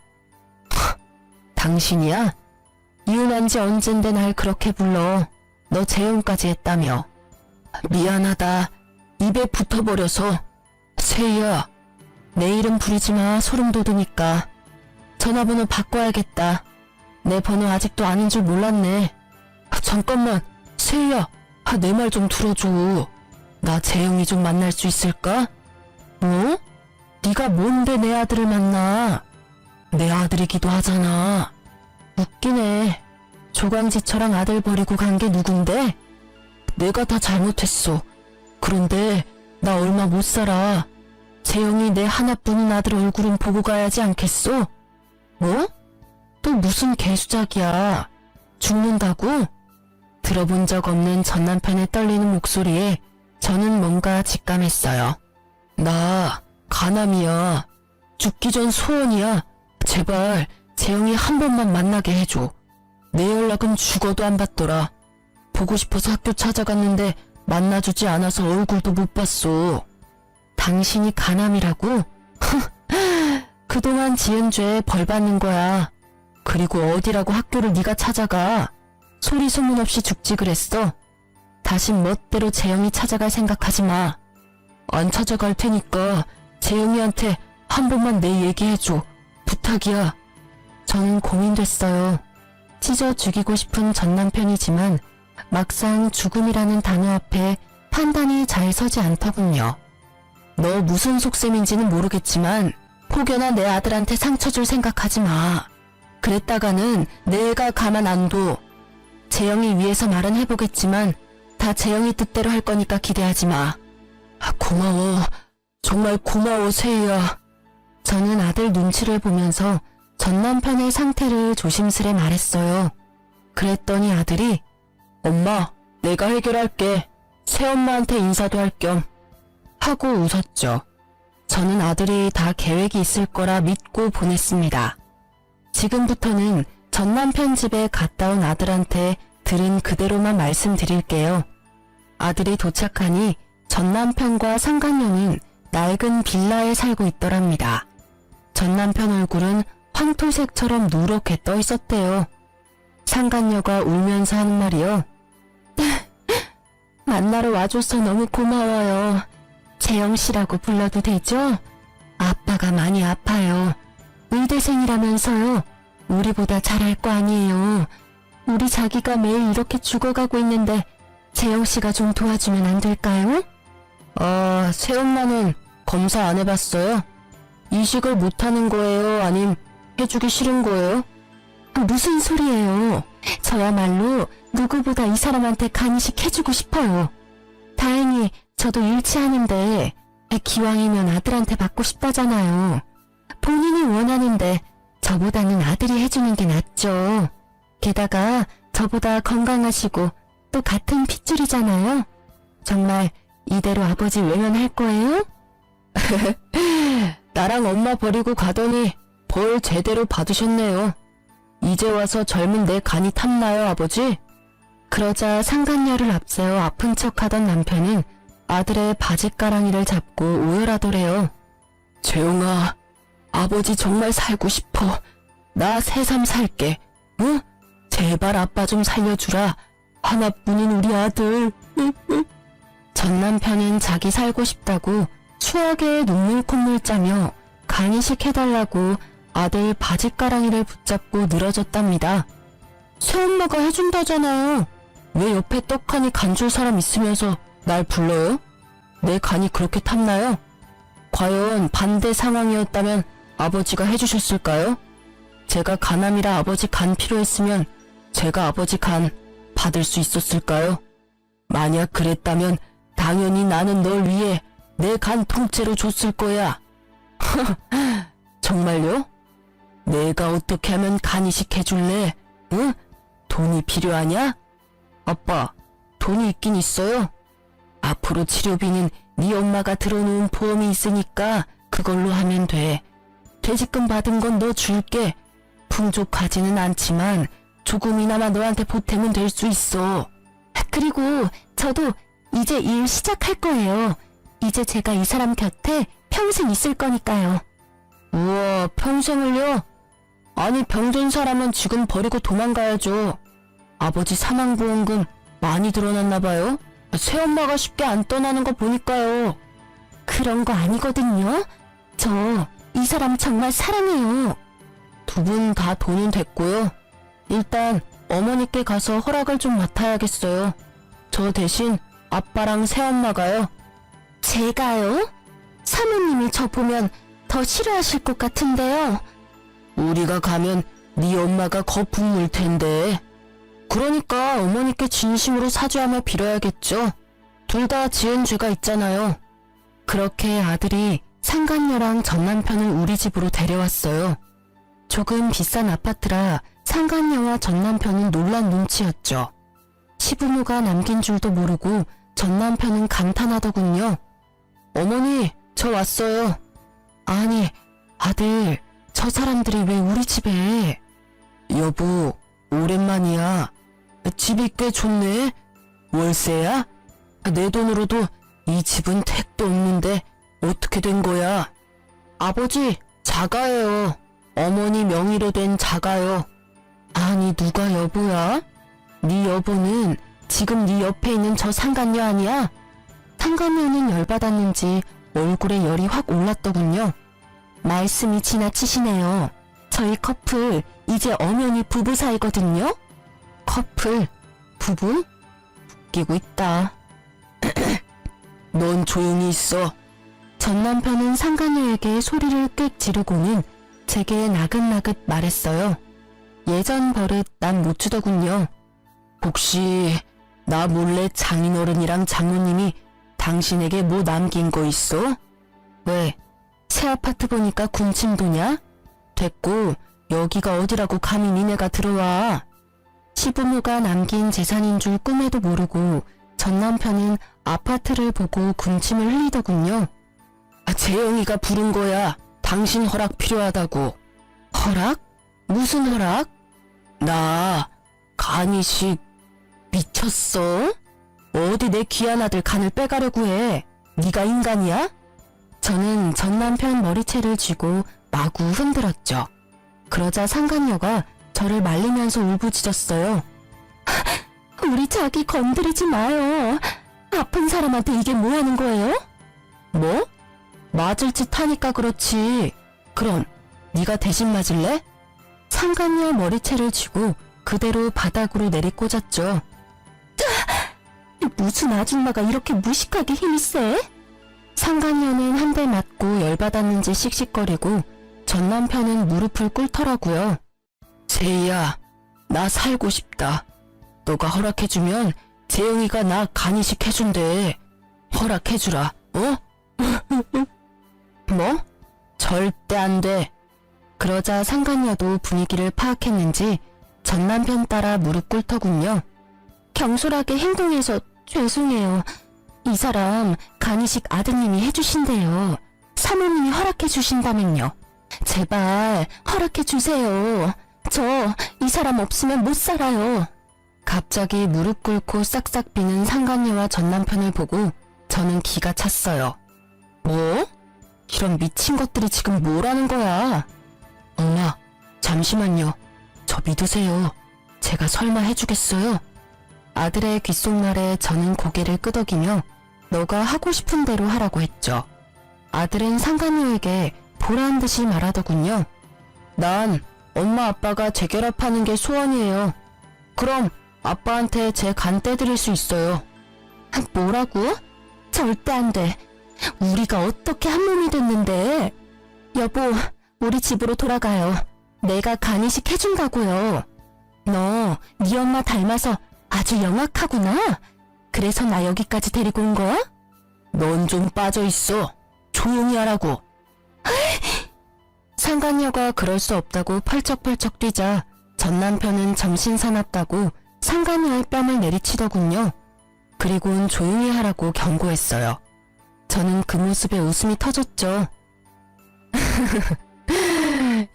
당신이야? 이혼한 지 언젠데 날 그렇게 불러. 너 재혼까지 했다며. 미안하다. 입에 붙어버려서. 세희야, 내 이름 부르지 마. 소름 돋으니까. 전화번호 바꿔야겠다. 내 번호 아직도 아닌 줄 몰랐네. 잠깐만, 세희야, 내 말 좀 들어줘. 나 재영이 좀 만날 수 있을까? 뭐? 네가 뭔데 내 아들을 만나? 내 아들이기도 하잖아. 웃기네. 조강지처랑 아들 버리고 간 게 누군데? 내가 다 잘못했어. 그런데 나 얼마 못 살아. 재영이 내 하나뿐인 아들 얼굴은 보고 가야지 않겠어? 뭐? 또 무슨 개수작이야. 죽는다고? 들어본 적 없는 전 남편의 떨리는 목소리에 저는 뭔가 직감했어요. 나 가남이야. 죽기 전 소원이야. 제발 재영이 한 번만 만나게 해줘. 내 연락은 죽어도 안 받더라. 보고 싶어서 학교 찾아갔는데 만나주지 않아서 얼굴도 못 봤어. 당신이 가남이라고? 그동안 지은 죄에 벌 받는 거야. 그리고 어디라고 학교를 네가 찾아가. 소리 소문 없이 죽지 그랬어. 다신 멋대로 재영이 찾아갈 생각하지 마. 안 찾아갈 테니까 재영이한테 한 번만 내 얘기해줘. 부탁이야. 저는 고민됐어요. 찢어 죽이고 싶은 전 남편이지만 막상 죽음이라는 단어 앞에 판단이 잘 서지 않더군요. 너 무슨 속셈인지는 모르겠지만 혹여나 내 아들한테 상처 줄 생각하지 마. 그랬다가는 내가 가만 안 둬. 재영이 위해서 말은 해보겠지만 다 재영이 뜻대로 할 거니까 기대하지 마. 고마워. 정말 고마워, 세희야. 저는 아들 눈치를 보면서 전 남편의 상태를 조심스레 말했어요. 그랬더니 아들이 엄마, 내가 해결할게. 새엄마한테 인사도 할 겸 하고 웃었죠. 저는 아들이 다 계획이 있을 거라 믿고 보냈습니다. 지금부터는 전 남편 집에 갔다 온 아들한테 들은 그대로만 말씀드릴게요. 아들이 도착하니 전 남편과 상간녀는 낡은 빌라에 살고 있더랍니다. 전 남편 얼굴은 황토색처럼 누렇게 떠 있었대요. 상간녀가 울면서 하는 말이요. 만나러 와줘서 너무 고마워요. 재영씨라고 불러도 되죠? 아빠가 많이 아파요. 의대생이라면서요. 우리보다 잘할 거 아니에요. 우리 자기가 매일 이렇게 죽어가고 있는데 재영씨가 좀 도와주면 안 될까요? 새엄마는 검사 안 해봤어요? 이식을 못하는 거예요? 아님 해주기 싫은 거예요? 무슨 소리예요? 저야말로 누구보다 이 사람한테 간이식 해주고 싶어요. 다행히 저도 일치하는데 기왕이면 아들한테 받고 싶다잖아요. 본인이 원하는데 저보다는 아들이 해주는 게 낫죠. 게다가 저보다 건강하시고 또 같은 핏줄이잖아요. 정말 이대로 아버지 외면할 거예요? 나랑 엄마 버리고 가더니 벌 제대로 받으셨네요. 이제 와서 젊은 내 간이 탐나요, 아버지? 그러자 상간녀를 앞세워 아픈 척하던 남편은 아들의 바짓가랑이를 잡고 오열하더래요. 재영아, 아버지 정말 살고 싶어. 나 새삼 살게. 응? 제발 아빠 좀 살려주라. 하나뿐인 우리 아들. 전 남편은 자기 살고 싶다고 추억에 눈물 콧물 짜며 간이식 해달라고 아들 바짓가랑이를 붙잡고 늘어졌답니다. 새엄마가 해준다잖아요. 왜 옆에 떡하니 간줄 사람 있으면서 날 불러요? 내 간이 그렇게 탔나요? 과연 반대 상황이었다면 아버지가 해주셨을까요? 제가 간암이라 아버지 간 필요했으면 제가 아버지 간 받을 수 있었을까요? 만약 그랬다면 당연히 나는 널 위해 내 간 통째로 줬을 거야. 정말요? 내가 어떻게 하면 간 이식해줄래? 응? 돈이 필요하냐? 아빠, 돈이 있긴 있어요. 앞으로 치료비는 네 엄마가 들어놓은 보험이 있으니까 그걸로 하면 돼. 퇴직금 받은 건 너 줄게. 풍족하지는 않지만 조금이나마 너한테 보탬은 될 수 있어. 그리고 저도 이제 일 시작할 거예요. 이제 제가 이 사람 곁에 평생 있을 거니까요. 우와, 평생을요? 아니, 병든 사람은 지금 버리고 도망가야죠. 아버지 사망보험금 많이 들어놨나 봐요? 새엄마가 쉽게 안 떠나는 거 보니까요. 그런 거 아니거든요. 저 이 사람 정말 사랑해요. 두 분 다 돈은 됐고요. 일단 어머니께 가서 허락을 좀 맡아야겠어요. 저 대신 아빠랑 새엄마가요. 제가요? 사모님이 저 보면 더 싫어하실 것 같은데요. 우리가 가면 네 엄마가 거품 물 텐데. 그러니까 어머니께 진심으로 사죄하며 빌어야겠죠. 둘 다 지은 죄가 있잖아요. 그렇게 아들이 상간녀랑 전남편을 우리 집으로 데려왔어요. 조금 비싼 아파트라 상간녀와 전남편은 놀란 눈치였죠. 시부모가 남긴 줄도 모르고 전남편은 감탄하더군요. 어머니, 저 왔어요. 아니, 아들, 저 사람들이 왜 우리 집에? 여보, 오랜만이야. 집이 꽤 좋네. 월세야? 내 돈으로도 이 집은 택도 없는데 어떻게 된 거야? 아버지, 자가예요. 어머니 명의로 된 자가요. 아니, 누가 여보야? 네 여보는 지금 네 옆에 있는 저 상간녀 아니야? 상간녀는 열받았는지 얼굴에 열이 확 올랐더군요. 말씀이 지나치시네요. 저희 커플 이제 엄연히 부부 사이거든요. 커플? 부부? 웃기고 있다. 넌 조용히 있어. 전 남편은 상간녀에게 소리를 꽥 지르고는 제게 나긋나긋 말했어요. 예전 버릇 난 못 주더군요. 혹시 나 몰래 장인어른이랑 장모님이 당신에게 뭐 남긴 거 있어? 왜? 새 아파트 보니까 군침도냐? 됐고, 여기가 어디라고 감히 니네가 들어와. 시부모가 남긴 재산인 줄 꿈에도 모르고 전 남편은 아파트를 보고 군침을 흘리더군요. 재영이가 부른 거야. 당신 허락 필요하다고. 허락? 무슨 허락? 나 간이식 미쳤어? 어디 내 귀한 아들 간을 빼가려고 해. 네가 인간이야? 저는 전 남편 머리채를 쥐고 마구 흔들었죠. 그러자 상간녀가 저를 말리면서 울부짖었어요. 우리 자기 건드리지 마요. 아픈 사람한테 이게 뭐 하는 거예요? 뭐? 맞을 짓 하니까 그렇지. 그럼 네가 대신 맞을래? 상간녀 머리채를 쥐고 그대로 바닥으로 내리꽂았죠. 무슨 아줌마가 이렇게 무식하게 힘이 세? 상간녀는 한 대 맞고 열받았는지 씩씩거리고 전 남편은 무릎을 꿇더라고요. 세희야, 나 살고 싶다. 너가 허락해주면 재영이가 나 간이식 해준대. 허락해주라, 어? 뭐? 절대 안 돼. 그러자 상간녀도 분위기를 파악했는지 전 남편 따라 무릎 꿇더군요. 경솔하게 행동해서 죄송해요. 이 사람 간이식 아드님이 해주신대요. 사모님이 허락해주신다면요. 제발 허락해주세요. 저 이 사람 없으면 못 살아요. 갑자기 무릎 꿇고 싹싹 비는 상간녀와 전 남편을 보고 저는 기가 찼어요. 뭐? 이런 미친 것들이 지금 뭐라는 거야? 엄마, 잠시만요. 저 믿으세요. 제가 설마 해주겠어요? 아들의 귓속말에 저는 고개를 끄덕이며 너가 하고 싶은 대로 하라고 했죠. 아들은 상간녀에게 보란 듯이 말하더군요. 난 엄마 아빠가 재결합하는 게 소원이에요. 그럼 아빠한테 제 간 떼드릴 수 있어요. 뭐라고? 절대 안 돼. 우리가 어떻게 한 몸이 됐는데? 여보, 우리 집으로 돌아가요. 내가 간 이식 해준다고요. 너 네 엄마 닮아서 아주 영악하구나. 그래서 나 여기까지 데리고 온 거야? 넌 좀 빠져있어. 조용히 하라고. 상간녀가 그럴 수 없다고 펄쩍펄쩍 뛰자 전 남편은 정신사납다고 상간녀의 뺨을 내리치더군요. 그리고는 조용히 하라고 경고했어요. 저는 그 모습에 웃음이 터졌죠.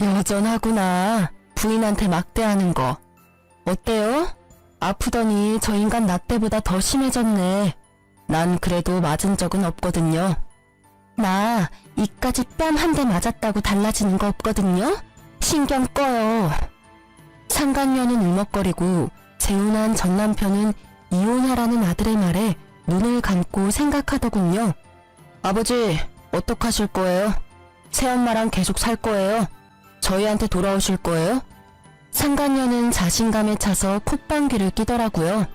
여전하구나. 부인한테 막대하는 거. 어때요? 아프더니 저 인간 나 때보다 더 심해졌네. 난 그래도 맞은 적은 없거든요. 나 이까지 뺨 한 대 맞았다고 달라지는 거 없거든요? 신경 꺼요. 상간녀는 울먹거리고 재혼한 전 남편은 이혼하라는 아들의 말에 눈을 감고 생각하더군요. 아버지, 어떡하실 거예요? 새엄마랑 계속 살 거예요? 저희한테 돌아오실 거예요? 상간녀는 자신감에 차서 콧방귀를 끼더라고요.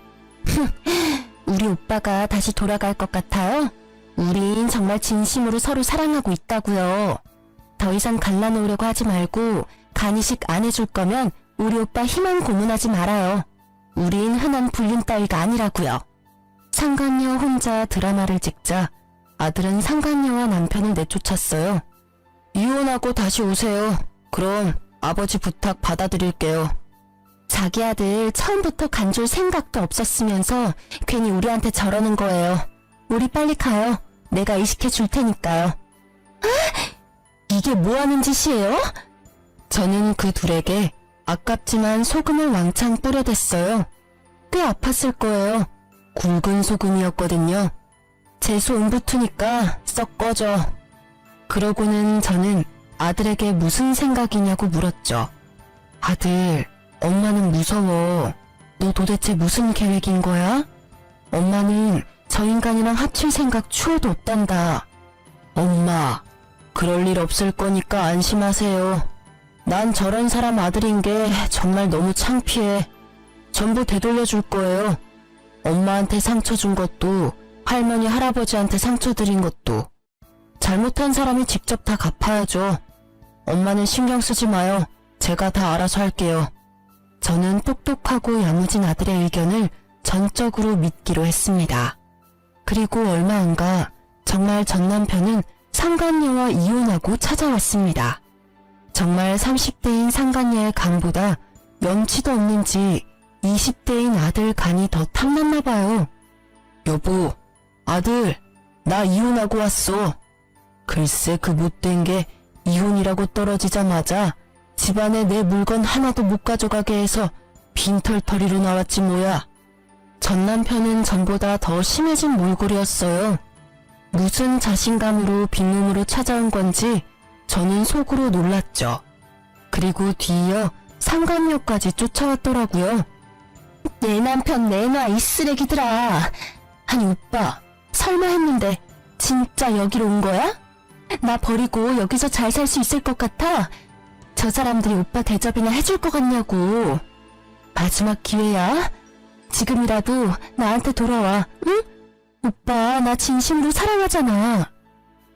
우리 오빠가 다시 돌아갈 것 같아요? 우린 정말 진심으로 서로 사랑하고 있다고요. 더 이상 갈라놓으려고 하지 말고 간이식 안 해줄 거면 우리 오빠 희망 고문하지 말아요. 우린 흔한 불륜 따위가 아니라고요. 상간녀 혼자 드라마를 찍자 아들은 상간녀와 남편을 내쫓았어요. 이혼하고 다시 오세요. 그럼 아버지 부탁 받아드릴게요. 자기 아들 처음부터 간줄 생각도 없었으면서 괜히 우리한테 저러는 거예요. 우리 빨리 가요. 내가 이식해 줄 테니까요. 이게 뭐 하는 짓이에요? 저는 그 둘에게 아깝지만 소금을 왕창 뿌려댔어요. 꽤 아팠을 거예요. 굵은 소금이었거든요. 재수 옹부투니까 썩 꺼져. 그러고는 저는 아들에게 무슨 생각이냐고 물었죠. 아들, 엄마는 무서워. 너 도대체 무슨 계획인 거야? 엄마는 저 인간이랑 합칠 생각 추호도 없단다. 엄마, 그럴 일 없을 거니까 안심하세요. 난 저런 사람 아들인 게 정말 너무 창피해. 전부 되돌려 줄 거예요. 엄마한테 상처 준 것도 할머니 할아버지한테 상처 드린 것도 잘못한 사람이 직접 다 갚아야죠. 엄마는 신경 쓰지 마요. 제가 다 알아서 할게요. 저는 똑똑하고 야무진 아들의 의견을 전적으로 믿기로 했습니다. 그리고 얼마 안가 정말 전 남편은 상간녀와 이혼하고 찾아왔습니다. 정말 30대인 상간녀의 간보다 염치도 없는지 20대인 아들 간이 더 탐났나 봐요. 여보, 아들, 나 이혼하고 왔어. 글쎄 그 못된 게 이혼이라고 떨어지자마자 집안에 내 물건 하나도 못 가져가게 해서 빈털터리로 나왔지 뭐야. 전 남편은 전보다 더 심해진 몰골이었어요. 무슨 자신감으로 빈몸으로 찾아온 건지 저는 속으로 놀랐죠. 그리고 뒤이어 상간녀까지 쫓아왔더라고요. 내 남편 내놔 이 쓰레기들아. 아니 오빠, 설마 했는데 진짜 여기로 온 거야? 나 버리고 여기서 잘 살 수 있을 것 같아? 저 사람들이 오빠 대접이나 해줄 것 같냐고. 마지막 기회야. 지금이라도 나한테 돌아와, 응? 오빠 나 진심으로 사랑하잖아.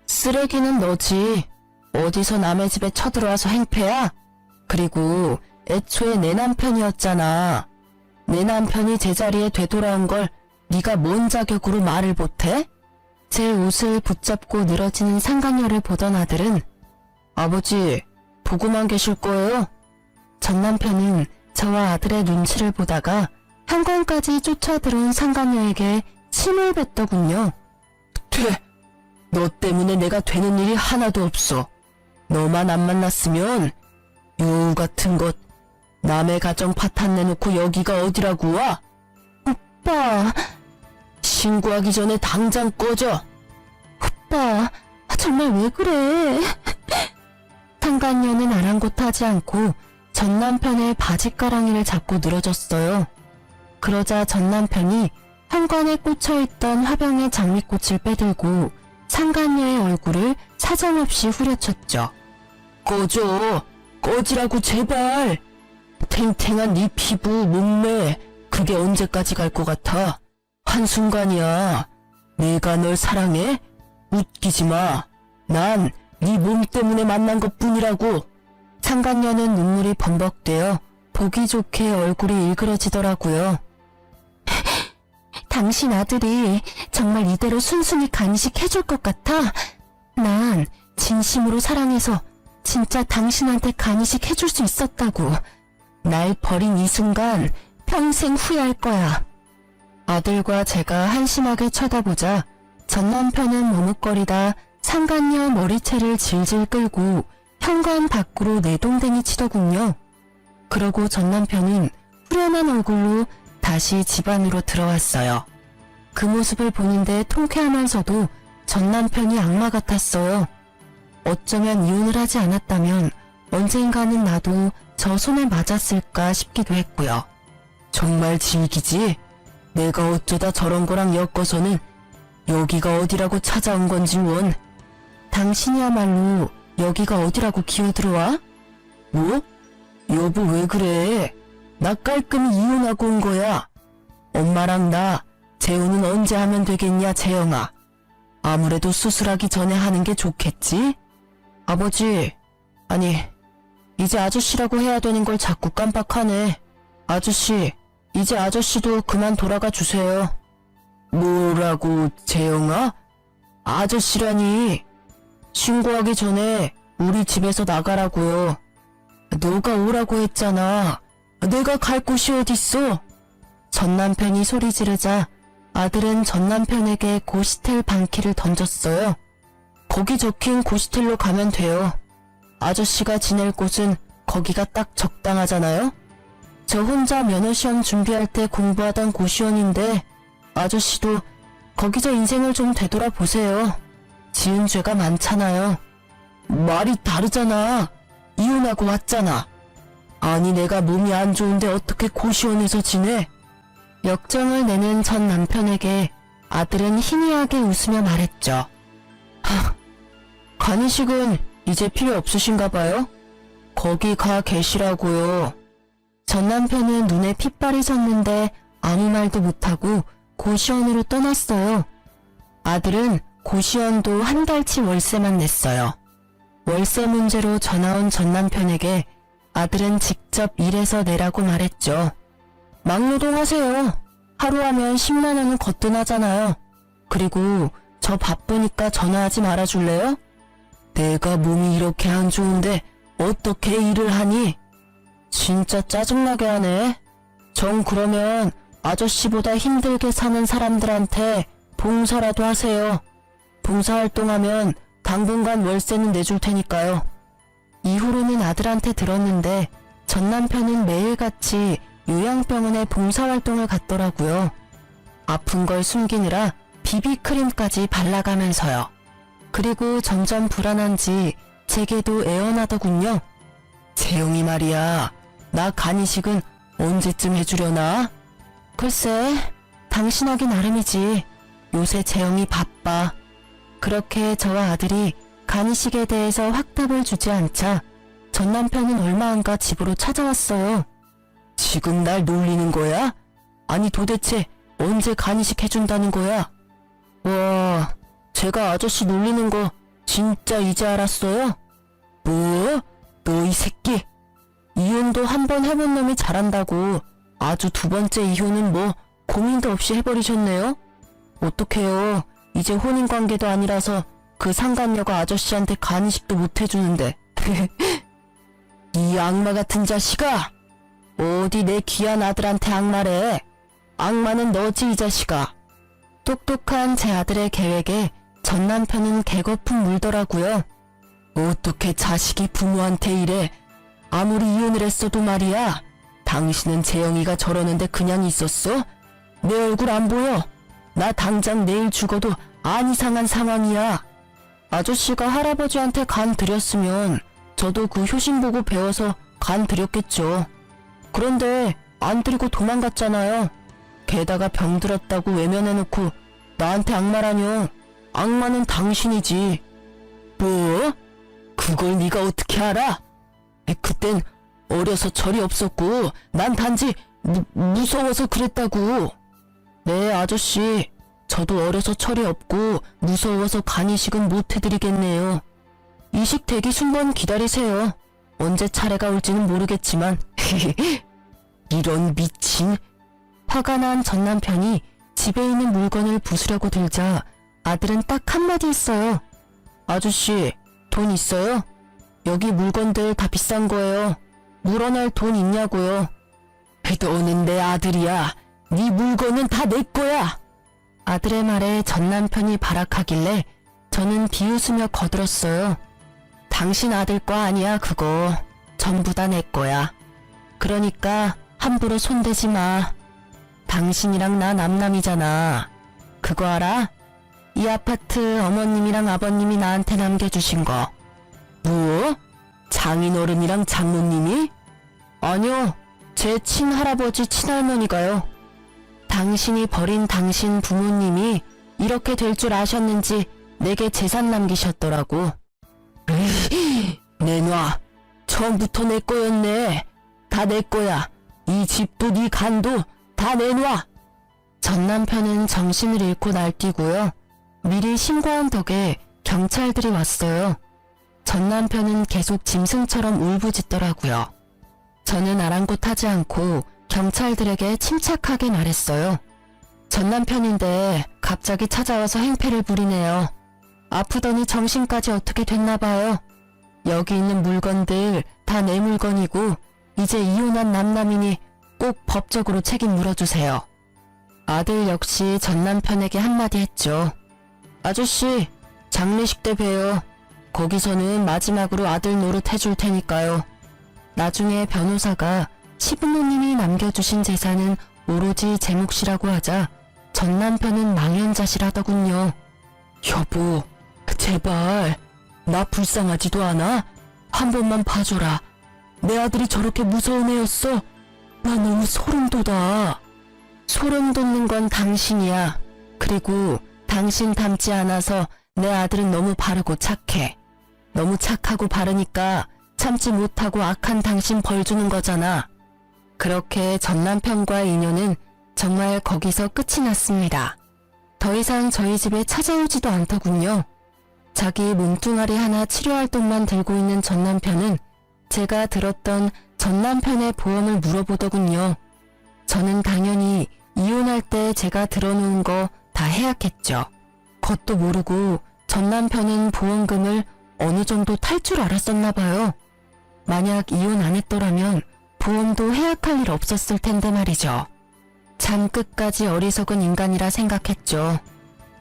쓰레기는 너지. 어디서 남의 집에 쳐들어와서 행패야? 그리고 애초에 내 남편이었잖아. 내 남편이 제자리에 되돌아온 걸 네가 뭔 자격으로 말을 못해? 제 옷을 붙잡고 늘어지는 상간녀를 보던 아들은 아버지, 보고만 계실 거예요? 전 남편은 저와 아들의 눈치를 보다가 현관까지 쫓아들어온 상간녀에게 침을 뱉더군요. 너 때문에 내가 되는 일이 하나도 없어. 너만 안 만났으면 여우 같은 것 남의 가정 파탄 내놓고 여기가 어디라고 와? 오빠, 신고하기 전에 당장 꺼져. 오빠, 정말 왜 그래? 상간녀는 아랑곳하지 않고 전 남편의 바지가랑이를 잡고 늘어졌어요. 그러자 전 남편이 현관에 꽂혀있던 화병의 장미꽃을 빼들고 상간녀의 얼굴을 사정없이 후려쳤죠. 꺼져! 꺼지라고 제발. 탱탱한 네 피부, 몸매, 그게 언제까지 갈 것 같아? 한순간이야. 내가 널 사랑해? 웃기지 마. 난 네 몸 때문에 만난 것뿐이라고. 상간녀는 눈물이 범벅되어 보기 좋게 얼굴이 일그러지더라고요. 당신 아들이 정말 이대로 순순히 간식해줄 것 같아? 난 진심으로 사랑해서 진짜 당신한테 간식해줄 수 있었다고. 날 버린 이 순간 평생 후회할 거야. 아들과 제가 한심하게 쳐다보자 전 남편은 머뭇거리다 상간녀 머리채를 질질 끌고 현관 밖으로 내동댕이 치더군요. 그러고 전 남편은 후련한 얼굴로 다시 집 안으로 들어왔어요. 그 모습을 보는데 통쾌하면서도 전 남편이 악마 같았어요. 어쩌면 이혼을 하지 않았다면 언젠가는 나도 저 손에 맞았을까 싶기도 했고요. 정말 질기지? 내가 어쩌다 저런 거랑 엮어서는 여기가 어디라고 찾아온 건지 원. 당신이야말로 여기가 어디라고 기어들어와? 뭐? 여보 왜 그래? 나 깔끔히 이혼하고 온 거야. 엄마랑 나 재혼은 언제 하면 되겠냐 재영아. 아무래도 수술하기 전에 하는 게 좋겠지? 아버지, 아니 이제 아저씨라고 해야 되는 걸 자꾸 깜빡하네. 아저씨, 이제 아저씨도 그만 돌아가 주세요. 뭐라고 재영아? 아저씨라니. 신고하기 전에 우리 집에서 나가라고요. 너가 오라고 했잖아. 내가 갈 곳이 어딨어? 전 남편이 소리 지르자 아들은 전 남편에게 고시텔 방키를 던졌어요. 거기 적힌 고시텔로 가면 돼요. 아저씨가 지낼 곳은 거기가 딱 적당하잖아요? 저 혼자 면허시험 준비할 때 공부하던 고시원인데 아저씨도 거기서 인생을 좀 되돌아보세요. 지은 죄가 많잖아요. 말이 다르잖아. 이혼하고 왔잖아. 아니 내가 몸이 안 좋은데 어떻게 고시원에서 지내? 역정을 내는 전 남편에게 아들은 희미하게 웃으며 말했죠. 간이식은 이제 필요 없으신가 봐요? 거기 가 계시라고요. 전 남편은 눈에 핏발이 섰는데 아무 말도 못하고 고시원으로 떠났어요. 아들은 고시원도 한 달치 월세만 냈어요. 월세 문제로 전화온 전 남편에게 아들은 직접 일해서 내라고 말했죠. 막노동하세요. 하루 하면 10만 원은 거뜬하잖아요. 그리고 저 바쁘니까 전화하지 말아줄래요? 내가 몸이 이렇게 안 좋은데 어떻게 일을 하니? 진짜 짜증나게 하네. 정 그러면 아저씨보다 힘들게 사는 사람들한테 봉사라도 하세요. 봉사활동하면 당분간 월세는 내줄 테니까요. 이후로는 아들한테 들었는데 전 남편은 매일같이 요양병원에 봉사활동을 갔더라고요. 아픈 걸 숨기느라 비비크림까지 발라가면서요. 그리고 점점 불안한지 제게도 애원하더군요. 재영이 말이야, 나 간이식은 언제쯤 해주려나? 글쎄, 당신하기 나름이지. 요새 재영이 바빠. 그렇게 저와 아들이 간이식에 대해서 확답을 주지 않자 전 남편은 얼마 안가 집으로 찾아왔어요. 지금 날 놀리는 거야? 아니 도대체 언제 간이식 해준다는 거야? 와, 제가 아저씨 놀리는 거 진짜 이제 알았어요? 뭐? 너 이 새끼. 이혼도 한 번 해본 놈이 잘한다고 아주 두 번째 이혼은 뭐 고민도 없이 해버리셨네요? 어떡해요. 이제 혼인관계도 아니라서 그 상간녀가 아저씨한테 간이식도 못 해주는데. 이 악마 같은 자식아! 어디 내 귀한 아들한테 악마래. 악마는 너지 이 자식아. 똑똑한 제 아들의 계획에 전 남편은 개거품 물더라고요. 어떻게 자식이 부모한테 이래. 아무리 이혼을 했어도 말이야. 당신은 재영이가 저러는데 그냥 있었어? 내 얼굴 안 보여? 나 당장 내일 죽어도 안 이상한 상황이야. 아저씨가 할아버지한테 간 드렸으면 저도 그 효심 보고 배워서 간 드렸겠죠. 그런데 안 드리고 도망갔잖아요. 게다가 병들었다고 외면해놓고 나한테 악마라뇨. 악마는 당신이지. 뭐? 그걸 네가 어떻게 알아? 그땐 어려서 철이 없었고 난 단지 무서워서 그랬다고. 네, 아저씨. 저도 어려서 철이 없고 무서워서 간이식은 못 해드리겠네요. 이식 대기 순번 기다리세요. 언제 차례가 올지는 모르겠지만. 이런 미친. 화가 난 전 남편이 집에 있는 물건을 부수려고 들자 아들은 딱 한마디 했어요. 아저씨, 돈 있어요? 여기 물건들 다 비싼 거예요. 물어날 돈 있냐고요. 너는 내 아들이야. 네 물건은 다 내 거야. 아들의 말에 전 남편이 발악하길래 저는 비웃으며 거들었어요. 당신 아들 거 아니야 그거. 전부 다 내 거야. 그러니까 함부로 손대지 마. 당신이랑 나 남남이잖아. 그거 알아? 이 아파트 어머님이랑 아버님이 나한테 남겨주신 거. 뭐? 장인어른이랑 장모님이? 아니요. 제 친할아버지 친할머니가요. 당신이 버린 당신 부모님이 이렇게 될 줄 아셨는지 내게 재산 남기셨더라고. 내놔. 처음부터 내 거였네. 다 내 거야. 이 집도 네 간도 다 내놔. 전 남편은 정신을 잃고 날뛰고요. 미리 신고한 덕에 경찰들이 왔어요. 전 남편은 계속 짐승처럼 울부짖더라고요. 저는 아랑곳하지 않고 경찰들에게 침착하게 말했어요. 전 남편인데 갑자기 찾아와서 행패를 부리네요. 아프더니 정신까지 어떻게 됐나 봐요. 여기 있는 물건들 다 내 물건이고 이제 이혼한 남남이니 꼭 법적으로 책임 물어주세요. 아들 역시 전 남편에게 한마디 했죠. 아저씨, 장례식 때 봬요. 거기서는 마지막으로 아들 노릇 해줄 테니까요. 나중에 변호사가 시부모님이 남겨주신 재산은 오로지 제 몫이라고 하자 전 남편은 망연자실하더군요. 여보, 제발 나 불쌍하지도 않아? 한 번만 봐줘라. 내 아들이 저렇게 무서운 애였어? 나 너무 소름 돋아. 소름 돋는 건 당신이야. 그리고 당신 닮지 않아서 내 아들은 너무 바르고 착해. 너무 착하고 바르니까 참지 못하고 악한 당신 벌 주는 거잖아. 그렇게 전 남편과의 인연은 정말 거기서 끝이 났습니다. 더 이상 저희 집에 찾아오지도 않더군요. 자기 몸뚱아리 하나 치료할 돈만 들고 있는 전 남편은 제가 들었던 전 남편의 보험을 물어보더군요. 저는 당연히 이혼할 때 제가 들어놓은 거 다 해약했죠. 그것도 모르고 전 남편은 보험금을 어느 정도 탈 줄 알았었나 봐요. 만약 이혼 안 했더라면 보험도 해약할 일 없었을 텐데 말이죠. 참 끝까지 어리석은 인간이라 생각했죠.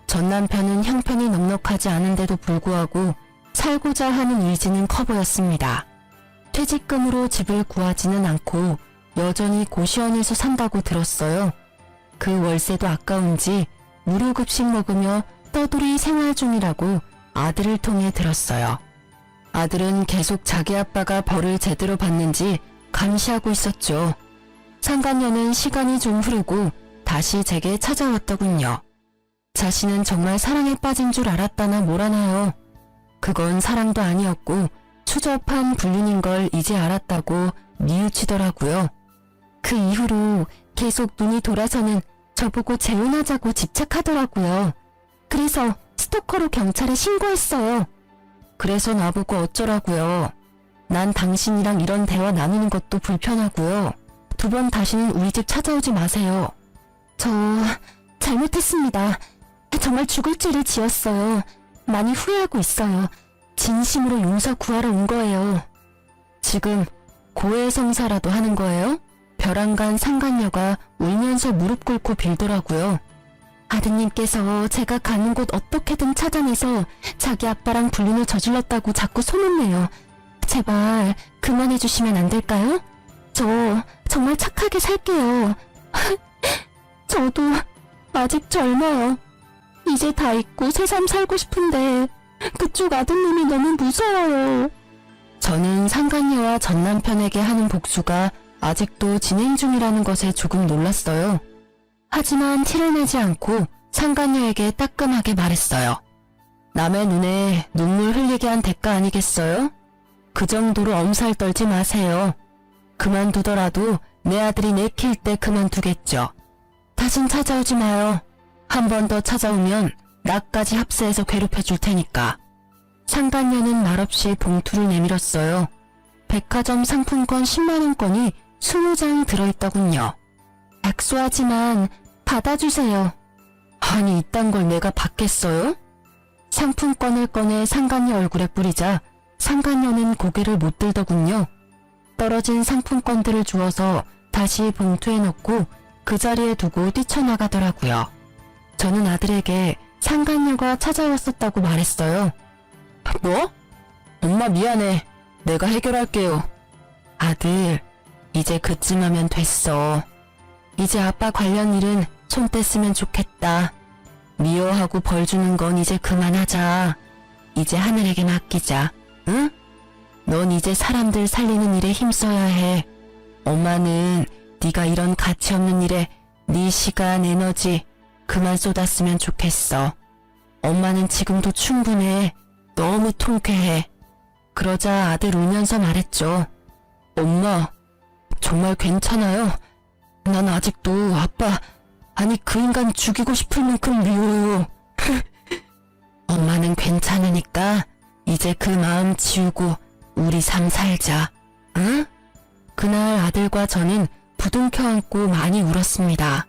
전 남편은 형편이 넉넉하지 않은데도 불구하고 살고자 하는 의지는 커 보였습니다. 퇴직금으로 집을 구하지는 않고 여전히 고시원에서 산다고 들었어요. 그 월세도 아까운지 무료급식 먹으며 떠돌이 생활 중이라고 아들을 통해 들었어요. 아들은 계속 자기 아빠가 벌을 제대로 받는지 감시하고 있었죠. 상간녀는 시간이 좀 흐르고 다시 제게 찾아왔더군요. 자신은 정말 사랑에 빠진 줄 알았다나 뭐라나요. 그건 사랑도 아니었고 추접한 불륜인 걸 이제 알았다고 뉘우치더라고요. 그 이후로 계속 눈이 돌아서는 저보고 재혼하자고 집착하더라고요. 그래서 스토커로 경찰에 신고했어요. 그래서 나보고 어쩌라고요. 난 당신이랑 이런 대화 나누는 것도 불편하고요. 2번 다시는 우리 집 찾아오지 마세요. 저 잘못했습니다. 정말 죽을 죄를 지었어요. 많이 후회하고 있어요. 진심으로 용서 구하러 온 거예요. 지금 고해성사라도 하는 거예요? 벼랑간 상간녀가 울면서 무릎 꿇고 빌더라고요. 아드님께서 제가 가는 곳 어떻게든 찾아내서 자기 아빠랑 불륜을 저질렀다고 자꾸 소문내요. 제발 그만해주시면 안 될까요? 저 정말 착하게 살게요. 저도 아직 젊어요. 이제 다 잊고 새삼 살고 싶은데 그쪽 아드님이 너무 무서워요. 저는 상간녀와 전 남편에게 하는 복수가 아직도 진행 중이라는 것에 조금 놀랐어요. 하지만 티를 내지 않고 상간녀에게 따끔하게 말했어요. 남의 눈에 눈물 흘리게 한 대가 아니겠어요? 그 정도로 엄살 떨지 마세요. 그만두더라도 내 아들이 내킬 때 그만두겠죠. 다신 찾아오지 마요. 한 번 더 찾아오면 나까지 합세해서 괴롭혀 줄 테니까. 상간녀는 말없이 봉투를 내밀었어요. 백화점 상품권 10만원권이 20장이 들어있더군요. 약소하지만 받아주세요. 아니 이딴 걸 내가 받겠어요? 상품권을 꺼내 상간녀 얼굴에 뿌리자 상간녀는 고개를 못 들더군요. 떨어진 상품권들을 주워서 다시 봉투에 넣고 그 자리에 두고 뛰쳐나가더라고요. 저는 아들에게 상간녀가 찾아왔었다고 말했어요. 뭐? 엄마 미안해. 내가 해결할게요. 아들, 이제 그쯤 하면 됐어. 이제 아빠 관련 일은 손 뗐으면 좋겠다. 미워하고 벌 주는 건 이제 그만하자. 이제 하늘에게 맡기자. 응? 넌 이제 사람들 살리는 일에 힘써야 해. 엄마는 네가 이런 가치 없는 일에 네 시간, 에너지 그만 쏟았으면 좋겠어. 엄마는 지금도 충분해. 너무 통쾌해. 그러자 아들 울면서 말했죠. 엄마, 정말 괜찮아요? 난 아직도 아빠, 아니 그 인간 죽이고 싶을 만큼 미워요. 엄마는 괜찮으니까 이제 그 마음 지우고 우리 삶 살자. 응? 그날 아들과 저는 부둥켜 안고 많이 울었습니다.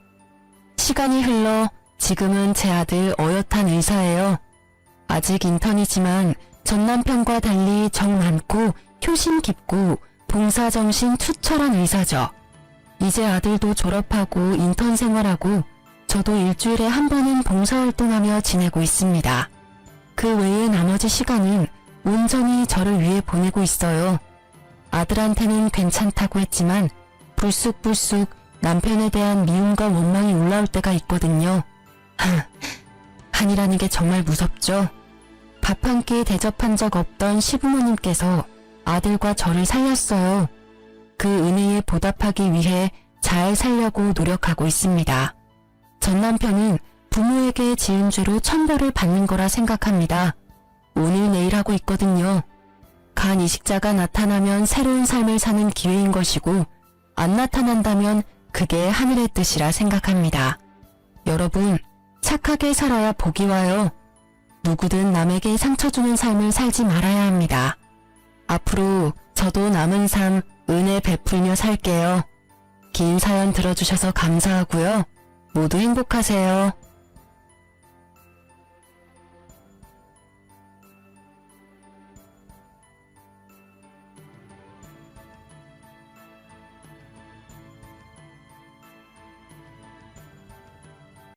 시간이 흘러 지금은 제 아들 어엿한 의사예요. 아직 인턴이지만 전 남편과 달리 정 많고 효심 깊고 봉사정신 투철한 의사죠. 이제 아들도 졸업하고 인턴 생활하고 저도 일주일에 한 번은 봉사활동하며 지내고 있습니다. 그 외의 나머지 시간은 온전히 저를 위해 보내고 있어요. 아들한테는 괜찮다고 했지만 불쑥불쑥 남편에 대한 미움과 원망이 올라올 때가 있거든요. 한이라는 게 정말 무섭죠. 밥 한 끼 대접한 적 없던 시부모님께서 아들과 저를 살렸어요. 그 은혜에 보답하기 위해 잘 살려고 노력하고 있습니다. 전 남편은 부모에게 지은 죄로 천벌을 받는 거라 생각합니다. 오늘 내일 하고 있거든요. 간 이식자가 나타나면 새로운 삶을 사는 기회인 것이고 안 나타난다면 그게 하늘의 뜻이라 생각합니다. 여러분, 착하게 살아야 복이 와요. 누구든 남에게 상처 주는 삶을 살지 말아야 합니다. 앞으로 저도 남은 삶 은혜 베풀며 살게요. 긴 사연 들어주셔서 감사하고요. 모두 행복하세요.